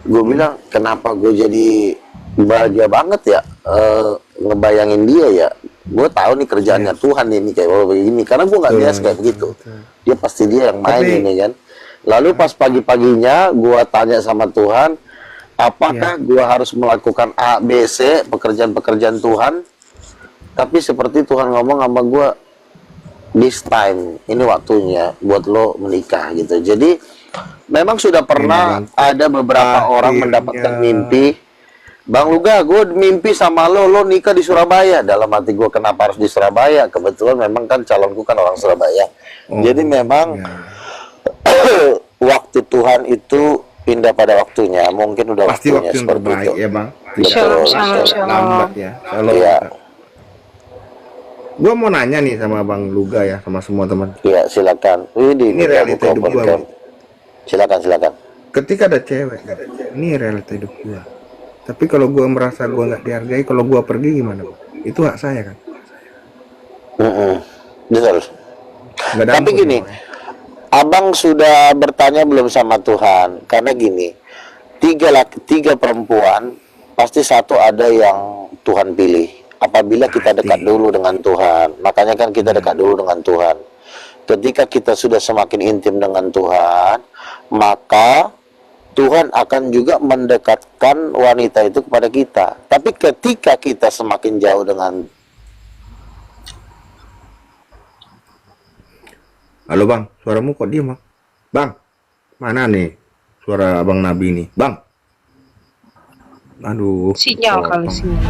Gue bilang, kenapa gue jadi bahagia banget ya, ngebayangin dia ya. Gue tahu nih kerjaannya Tuhan ini kayak begini, karena gue nggak biasa kayak begitu. Dia pasti dia yang main ini kan. Lalu pas pagi-paginya, gue tanya sama Tuhan, apakah gue harus melakukan A, B, C, pekerjaan-pekerjaan Tuhan? Tapi seperti Tuhan ngomong sama gue, this time, ini waktunya buat lo menikah gitu. Jadi memang sudah pernah ada beberapa orang mendapatkan mimpi, Bang Luga, gue mimpi sama lo nikah di Surabaya. Dalam hati gue, kenapa harus di Surabaya? Kebetulan memang kan calonku kan orang Surabaya. Jadi memang waktu Tuhan itu indah pada waktunya. Mungkin udah pasti waktunya waktu yang seperti terbaik itu. ya Bang. Betul. Lambat ya. Iya. Gua mau nanya nih sama Bang Luga ya, sama semua teman. Iya, silakan. Ini realita hidup gua, Bang. Silakan. Ketika ada cewek, ini realita hidup gua. Tapi kalau gua merasa gua nggak dihargai, kalau gua pergi gimana, Bang? Itu hak saya kan? Betul. Tapi gini, Abang sudah bertanya belum sama Tuhan? Karena gini, 3 perempuan, pasti satu ada yang Tuhan pilih. Apabila kita dekat dulu dengan Tuhan, makanya kan kita dekat dulu dengan Tuhan. Ketika kita sudah semakin intim dengan Tuhan, maka Tuhan akan juga mendekatkan wanita itu kepada kita. Tapi ketika kita semakin jauh dengan... Halo Bang, suaramu kok diem Bang? Bang, mana nih suara Abang Nabi nih? Bang, aduh. Sinyal kali sinyal.